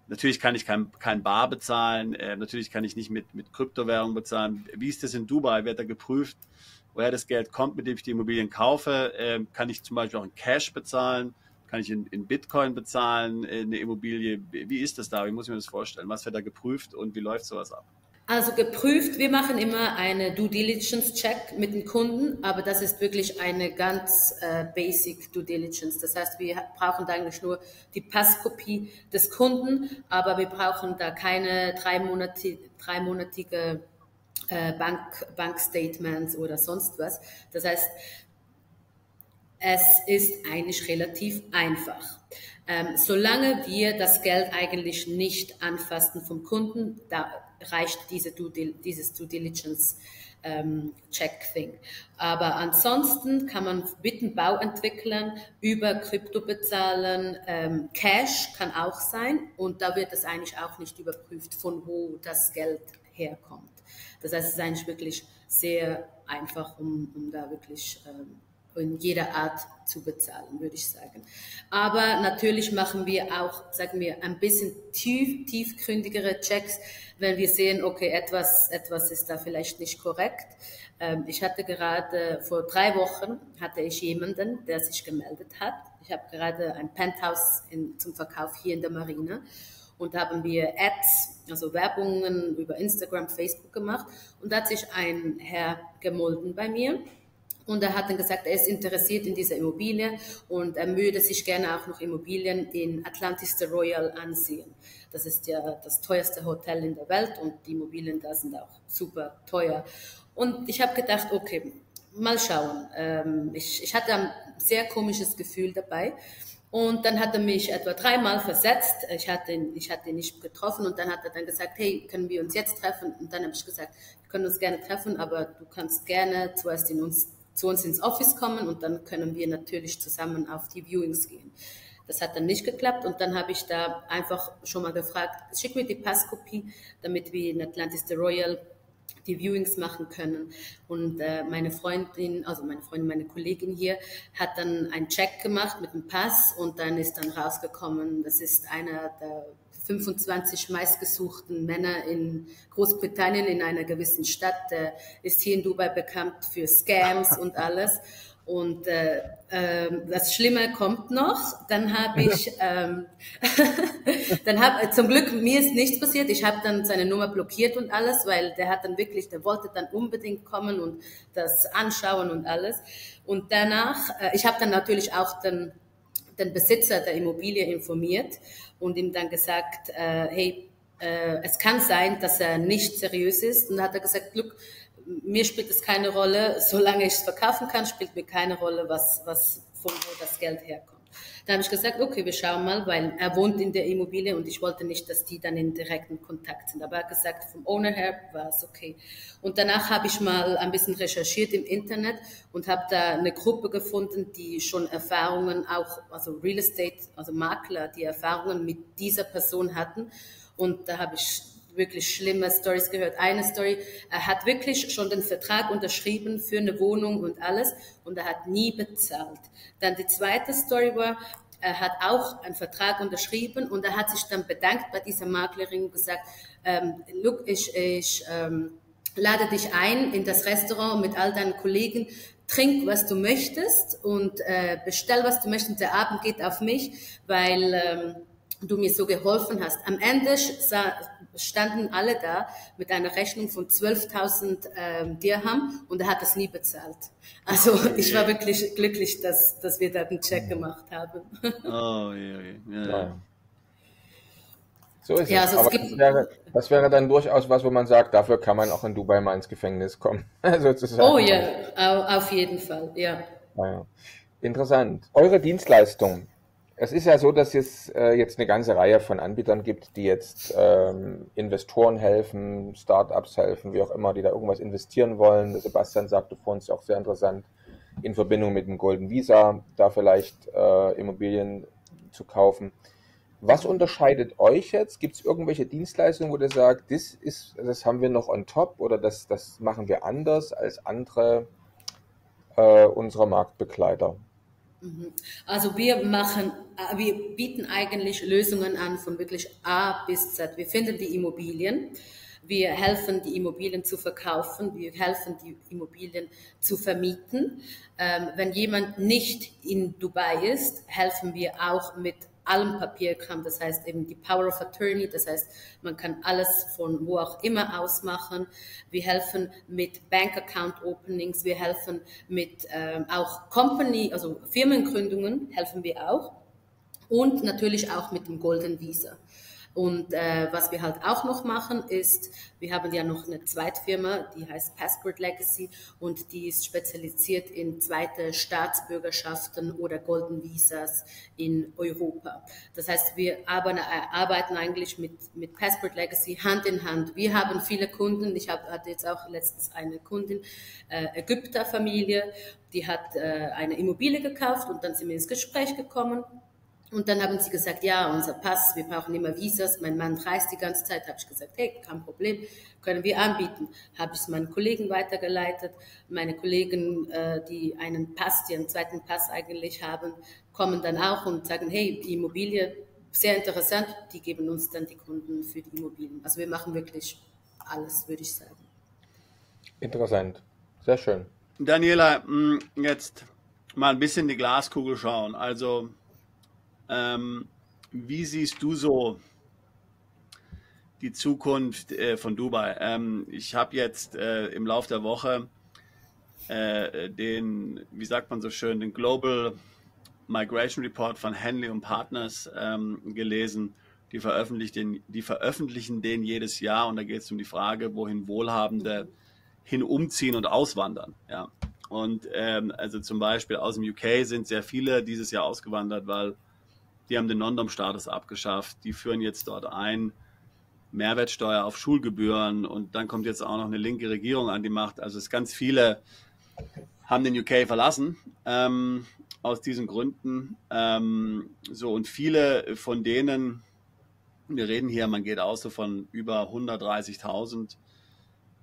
Natürlich kann ich kein Bar bezahlen, natürlich kann ich nicht mit Kryptowährung bezahlen. Wie ist das in Dubai? Wird da geprüft, woher das Geld kommt, mit dem ich die Immobilien kaufe? Kann ich zum Beispiel auch in Cash bezahlen? Kann ich in Bitcoin bezahlen, eine Immobilie? Wie ist das da? Wie muss ich mir das vorstellen? Was wird da geprüft und wie läuft sowas ab? Also geprüft, wir machen immer eine Due Diligence Check mit den Kunden, aber das ist wirklich eine ganz basic Due Diligence. Das heißt, wir brauchen da eigentlich nur die Passkopie des Kunden, aber wir brauchen da keine dreimonatige Bankstatements oder sonst was. Das heißt, es ist eigentlich relativ einfach. Solange wir das Geld eigentlich nicht anfassen vom Kunden, da reicht dieses Due Diligence Check-Thing. Aber ansonsten kann man mit den Bauentwicklern über Krypto bezahlen. Cash kann auch sein und da wird es eigentlich auch nicht überprüft, von wo das Geld herkommt. Das heißt, es ist eigentlich wirklich sehr einfach, um da wirklich in jeder Art zu bezahlen, würde ich sagen. Aber natürlich machen wir auch, sagen wir, ein bisschen tiefgründigere Checks, wenn wir sehen, okay, etwas ist da vielleicht nicht korrekt. Ich hatte gerade vor 3 Wochen hatte ich jemanden, der sich gemeldet hat. Ich habe gerade ein Penthouse zum Verkauf hier in der Marina und da haben wir Ads, also Werbungen über Instagram, Facebook gemacht und da hat sich ein Herr gemolden bei mir. Und er hat dann gesagt, er ist interessiert in dieser Immobilie und er würde sich gerne auch noch Immobilien in Atlantis the Royal ansehen. Das ist ja das teuerste Hotel in der Welt und die Immobilien da sind auch super teuer. Und ich habe gedacht, okay, mal schauen. Ich hatte ein sehr komisches Gefühl dabei. Und dann hat er mich etwa 3-mal versetzt. Ich hatte ihn nicht getroffen und dann hat er dann gesagt, hey, können wir uns jetzt treffen? Und dann habe ich gesagt, wir können uns gerne treffen, aber du kannst gerne zuerst zu uns ins Office kommen und dann können wir natürlich zusammen auf die Viewings gehen. Das hat dann nicht geklappt und dann habe ich da einfach schon mal gefragt, schick mir die Passkopie, damit wir in Atlantis the Royal die Viewings machen können. Und meine Kollegin hier, hat dann einen Check gemacht mit dem Pass und dann ist dann rausgekommen, das ist einer der 25 meistgesuchten Männer in Großbritannien in einer gewissen Stadt, ist hier in Dubai bekannt für Scams und alles. Und das Schlimme kommt noch. Dann habe ich, zum Glück, mir ist nichts passiert. Ich habe dann seine Nummer blockiert und alles, weil der wollte dann unbedingt kommen und das anschauen und alles. Und danach, ich habe dann natürlich auch den Besitzer der Immobilie informiert und ihm dann gesagt, hey, es kann sein, dass er nicht seriös ist. Und dann hat er gesagt, look, mir spielt es keine Rolle, solange ich es verkaufen kann, spielt mir keine Rolle, von wo das Geld herkommt. Da habe ich gesagt, okay, wir schauen mal, weil er wohnt in der Immobilie und ich wollte nicht, dass die dann in direkten Kontakt sind. Aber er hat gesagt, vom Owner her war es okay. Und danach habe ich mal ein bisschen recherchiert im Internet und habe da eine Gruppe gefunden, die schon Erfahrungen auch, also Real Estate, also Makler, die Erfahrungen mit dieser Person hatten. Und da habe ich wirklich schlimme Stories gehört. Eine Story, er hat wirklich schon den Vertrag unterschrieben für eine Wohnung und alles und er hat nie bezahlt. Dann die zweite Story war, er hat auch einen Vertrag unterschrieben und er hat sich dann bedankt bei dieser Maklerin und gesagt, look, ich lade dich ein in das Restaurant mit all deinen Kollegen, trink, was du möchtest und bestell, was du möchtest und der Abend geht auf mich, weil du mir so geholfen hast. Am Ende standen alle da mit einer Rechnung von 12.000 Dirham und er hat das nie bezahlt. Also ich war wirklich glücklich, dass wir da den Check gemacht haben. Oh, ja. So ist ja, es. also Aber das wäre dann durchaus was, wo man sagt, dafür kann man auch in Dubai mal ins Gefängnis kommen. Sozusagen. Oh ja, auf jeden Fall, ja. Ja. Interessant. Eure Dienstleistung. Es ist ja so, dass es jetzt eine ganze Reihe von Anbietern gibt, die jetzt Investoren helfen, Startups helfen, wie auch immer, die da irgendwas investieren wollen. Der Sebastian sagte vorhin, ist auch sehr interessant, in Verbindung mit dem Golden Visa, da vielleicht Immobilien zu kaufen. Was unterscheidet euch jetzt? Gibt es irgendwelche Dienstleistungen, wo ihr sagt, das haben wir noch on top oder das machen wir anders als andere unserer Marktbegleiter? Also wir bieten eigentlich Lösungen an von wirklich A bis Z. Wir finden die Immobilien, wir helfen die Immobilien zu verkaufen, wir helfen die Immobilien zu vermieten. Wenn jemand nicht in Dubai ist, helfen wir auch mit allem Papierkram, das heißt eben die Power of Attorney, das heißt, man kann alles von wo auch immer aus machen. Wir helfen mit Bank Account Openings, wir helfen mit auch also Firmengründungen helfen wir auch und natürlich auch mit dem Golden Visa. Und was wir halt auch noch machen ist, wir haben ja noch eine Zweitfirma, die heißt Passport Legacy und die ist spezialisiert in zweite Staatsbürgerschaften oder Golden Visas in Europa. Das heißt, wir arbeiten eigentlich mit Passport Legacy Hand in Hand. Wir haben viele Kunden, hatte jetzt auch letztens eine Kundin, Ägypter-Familie, die hat eine Immobilie gekauft und dann sind wir ins Gespräch gekommen. Und dann haben sie gesagt, ja, unser Pass, wir brauchen immer Visas, mein Mann reist die ganze Zeit. Habe ich gesagt, hey, kein Problem, können wir anbieten. Habe ich es meinen Kollegen weitergeleitet. Meine Kollegen, die einen zweiten Pass eigentlich haben, kommen dann auch und sagen, hey, die Immobilie, sehr interessant, die geben uns dann die Kunden für die Immobilien. Also wir machen wirklich alles, würde ich sagen. Interessant, sehr schön. Daniela, jetzt mal ein bisschen in die Glaskugel schauen. Also, wie siehst du so die Zukunft von Dubai? Ich habe jetzt im Laufe der Woche wie sagt man so schön, den Global Migration Report von Henley und Partners gelesen. Die veröffentlichen den jedes Jahr und da geht es um die Frage, wohin Wohlhabende hin umziehen und auswandern. Ja. Und also zum Beispiel aus dem UK sind sehr viele dieses Jahr ausgewandert, weil die haben den Non-Dom-Status abgeschafft. Die führen jetzt dort ein Mehrwertsteuer auf Schulgebühren und dann kommt jetzt auch noch eine linke Regierung an die Macht. Also es ganz viele haben den UK verlassen aus diesen Gründen. Und viele von denen, wir reden hier, man geht aus so von über 130.000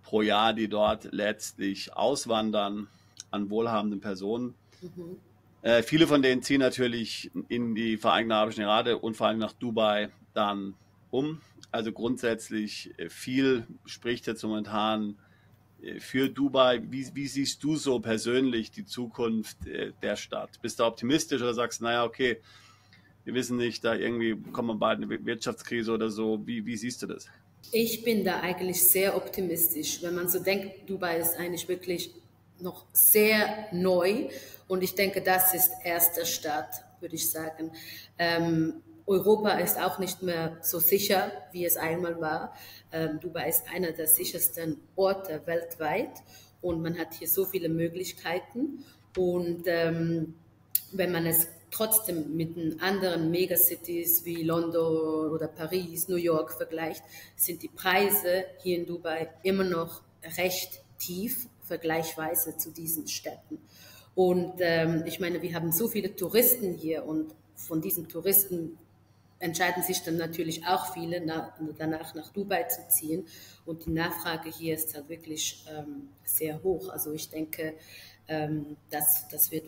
pro Jahr, die dort letztlich auswandern an wohlhabenden Personen. Mhm. Viele von denen ziehen natürlich in die Vereinigten Arabischen Emirate und vor allem nach Dubai dann um. Also grundsätzlich viel spricht jetzt momentan für Dubai. Wie siehst du so persönlich die Zukunft der Stadt? Bist du optimistisch oder sagst, naja, okay, wir wissen nicht, da irgendwie kommt man bald eine Wirtschaftskrise oder so. Wie siehst du das? Ich bin da eigentlich sehr optimistisch. Wenn man so denkt, Dubai ist eigentlich wirklich noch sehr neu und ich denke, das ist erster Start, würde ich sagen. Europa ist auch nicht mehr so sicher, wie es einmal war. Dubai ist einer der sichersten Orte weltweit und man hat hier so viele Möglichkeiten und wenn man es trotzdem mit den anderen Megacities wie London oder Paris, New York vergleicht, sind die Preise hier in Dubai immer noch recht tief, vergleichsweise zu diesen Städten. Und ich meine, wir haben so viele Touristen hier und von diesen Touristen entscheiden sich dann natürlich auch viele danach nach Dubai zu ziehen und die Nachfrage hier ist halt wirklich sehr hoch. Also ich denke, dass wir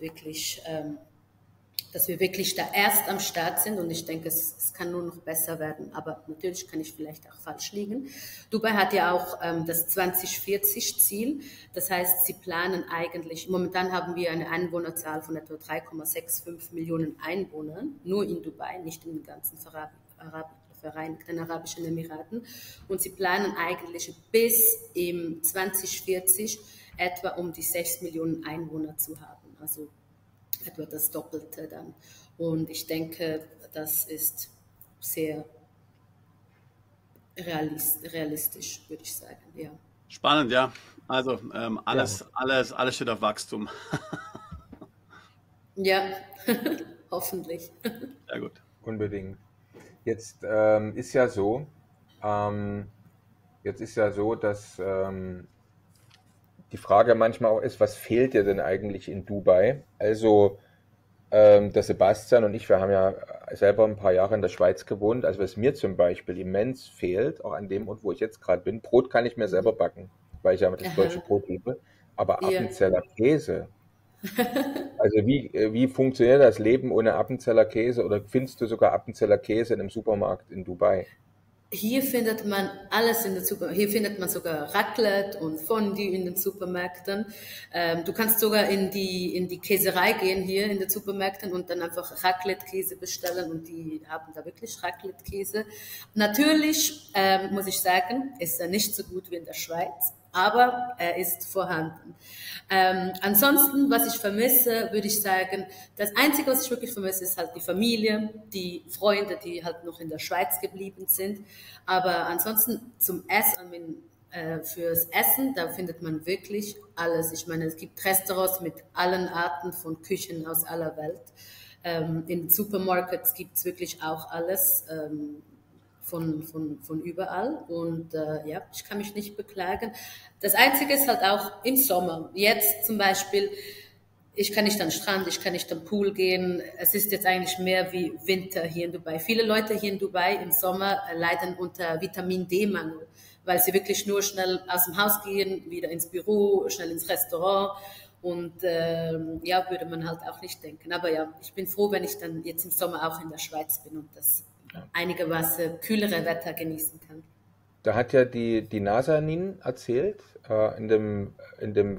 wirklich da erst am Start sind und ich denke, es kann nur noch besser werden, aber natürlich kann ich vielleicht auch falsch liegen. Dubai hat ja auch das 2040-Ziel, das heißt, sie planen eigentlich, momentan haben wir eine Einwohnerzahl von etwa 3,65 Millionen Einwohnern, nur in Dubai, nicht in den ganzen Vereinigten Arabischen Emiraten und sie planen eigentlich bis im 2040 etwa um die 6 Millionen Einwohner zu haben, also etwa das Doppelte dann. Und ich denke, das ist sehr realistisch, würde ich sagen. Ja. Spannend, ja. Also alles steht auf Wachstum. Ja, hoffentlich. Sehr gut. Unbedingt. Jetzt ist ja so, dass die Frage manchmal auch ist, was fehlt dir denn eigentlich in Dubai? Also der Sebastian und ich, wir haben ja selber ein paar Jahre in der Schweiz gewohnt. Also was mir zum Beispiel immens fehlt, auch an dem Ort, wo ich jetzt gerade bin, Brot kann ich mir selber backen, weil ich ja das deutsche Brot liebe, aber Appenzeller Käse. Also wie funktioniert das Leben ohne Appenzeller Käse oder findest du sogar Appenzeller Käse in einem Supermarkt in Dubai? Hier findet man alles in den Supermärkten. Hier findet man sogar Raclette und Fondue in den Supermärkten. Du kannst sogar in die Käserei gehen hier in den Supermärkten und dann einfach Raclette-Käse bestellen und die haben da wirklich Raclette-Käse. Natürlich muss ich sagen, ist er nicht so gut wie in der Schweiz, aber er ist vorhanden. Ansonsten, was ich vermisse, würde ich sagen, das Einzige, was ich wirklich vermisse, ist halt die Familie, die Freunde, die halt noch in der Schweiz geblieben sind. Aber ansonsten zum Essen, fürs Essen, da findet man wirklich alles. Ich meine, es gibt Restaurants mit allen Arten von Küchen aus aller Welt. In Supermarkets gibt es wirklich auch alles. Von überall und ja, ich kann mich nicht beklagen. Das Einzige ist halt auch im Sommer. Jetzt zum Beispiel, ich kann nicht an den Strand, ich kann nicht am Pool gehen. Es ist jetzt eigentlich mehr wie Winter hier in Dubai. Viele Leute hier in Dubai im Sommer leiden unter Vitamin D-Mangel, weil sie wirklich nur schnell aus dem Haus gehen, wieder ins Büro, schnell ins Restaurant. Und ja, würde man halt auch nicht denken. Aber ja, ich bin froh, wenn ich dann jetzt im Sommer auch in der Schweiz bin und das einigermaßen kühlere Wetter genießen kann. Da hat ja die Nazanin erzählt, in dem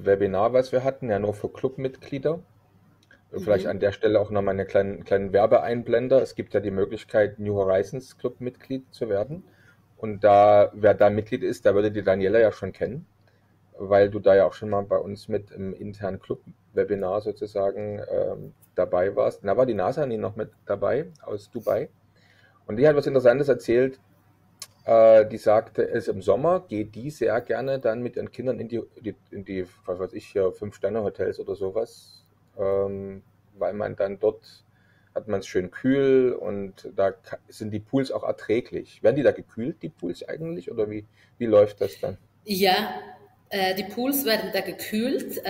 Webinar, was wir hatten, ja nur für Clubmitglieder. Vielleicht an der Stelle auch nochmal einen kleinen Werbeeinblender. Es gibt ja die Möglichkeit, New Horizons Clubmitglied zu werden. Und wer da Mitglied ist, da würde die Daniela ja schon kennen, weil du da ja auch schon mal bei uns mit im internen Club-Webinar sozusagen dabei warst. Da war die Nazanin noch mit dabei aus Dubai. Und die hat was Interessantes erzählt. Die sagte, im Sommer geht die sehr gerne dann mit ihren Kindern in die was weiß ich, hier 5-Sterne-Hotels oder sowas, weil man dann dort hat man es schön kühl und da sind die Pools auch erträglich. Werden die da gekühlt, die Pools eigentlich, oder wie läuft das dann? Ja, die Pools werden da gekühlt.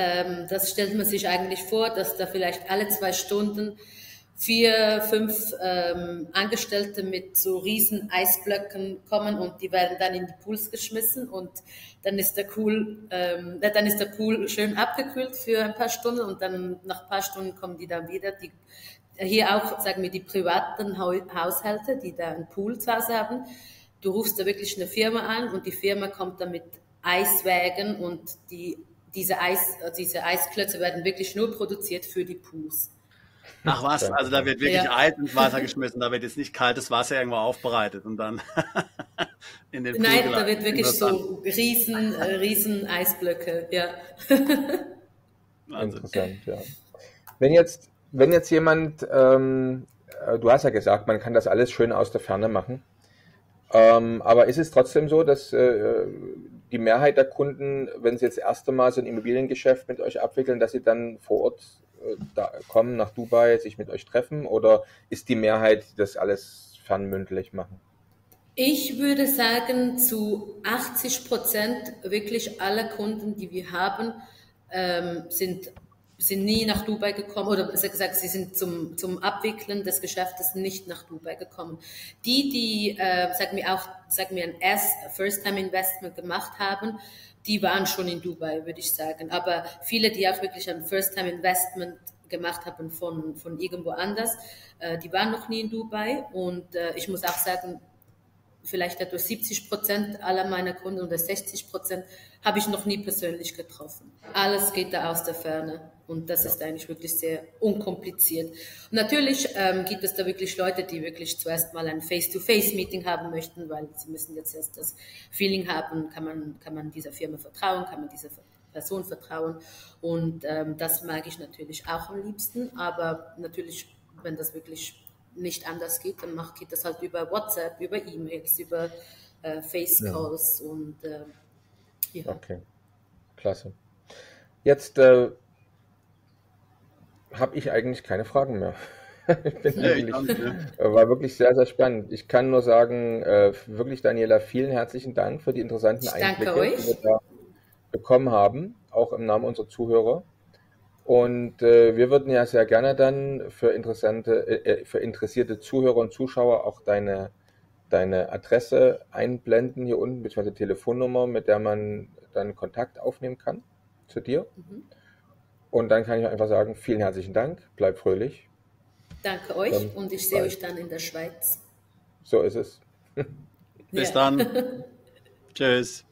Das stellt man sich eigentlich vor, dass da vielleicht alle 2 Stunden 4, 5 Angestellte mit so riesen Eisblöcken kommen und die werden dann in die Pools geschmissen und dann ist der Pool schön abgekühlt für ein paar Stunden und dann nach ein paar Stunden kommen die dann wieder. Hier auch, sagen wir, die privaten Haushalte, die da einen Pool zu Hause haben. Du rufst da wirklich eine Firma an und die Firma kommt dann mit Eiswägen und diese Eisklötze werden wirklich nur produziert für die Pools. Ach was, also da wird wirklich Eis ins Wasser geschmissen, da wird jetzt nicht kaltes Wasser irgendwo aufbereitet und dann in den Pool Nein, gelangt. da wird wirklich so riesen Eisblöcke, ja. Interessant, ja. Wenn jetzt jemand, du hast ja gesagt, man kann das alles schön aus der Ferne machen, aber ist es trotzdem so, dass die Mehrheit der Kunden, wenn sie jetzt das erste Mal so ein Immobiliengeschäft mit euch abwickeln, dass sie dann vor Ort da kommen nach Dubai, sich mit euch treffen, oder ist die Mehrheit, die das alles fernmündlich machen? Ich würde sagen, zu 80% wirklich alle Kunden, die wir haben, sind nie nach Dubai gekommen, oder besser gesagt, sie sind zum Abwickeln des Geschäftes nicht nach Dubai gekommen. Die sagen wir ein First-Time-Investment gemacht haben, die waren schon in Dubai, würde ich sagen. Aber viele, die auch wirklich ein First-Time-Investment gemacht haben von irgendwo anders, die waren noch nie in Dubai. Und ich muss auch sagen, vielleicht etwa 70% aller meiner Kunden oder 60% habe ich noch nie persönlich getroffen. Alles geht da aus der Ferne und das ist eigentlich wirklich sehr unkompliziert. Und natürlich gibt es da wirklich Leute, die wirklich zuerst mal ein Face-to-Face-Meeting haben möchten, weil sie müssen jetzt erst das Feeling haben, kann man dieser Firma vertrauen, kann man dieser Person vertrauen und das mag ich natürlich auch am liebsten, aber natürlich, wenn das wirklich nicht anders geht, dann geht das halt über WhatsApp, über E-Mails, über Face-Calls und ja. Okay, klasse. Jetzt habe ich eigentlich keine Fragen mehr. War wirklich sehr, sehr spannend. Ich kann nur sagen, wirklich, Daniela, vielen herzlichen Dank für die interessanten Einblicke, die wir da bekommen haben, auch im Namen unserer Zuhörer. Und wir würden ja sehr gerne dann für interessierte Zuhörer und Zuschauer auch deine Adresse einblenden hier unten, beziehungsweise Telefonnummer, mit der man dann Kontakt aufnehmen kann zu dir. Und dann kann ich einfach sagen, vielen herzlichen Dank, bleib fröhlich. Danke euch und ich sehe euch dann in der Schweiz. So ist es. Bis dann. Tschüss.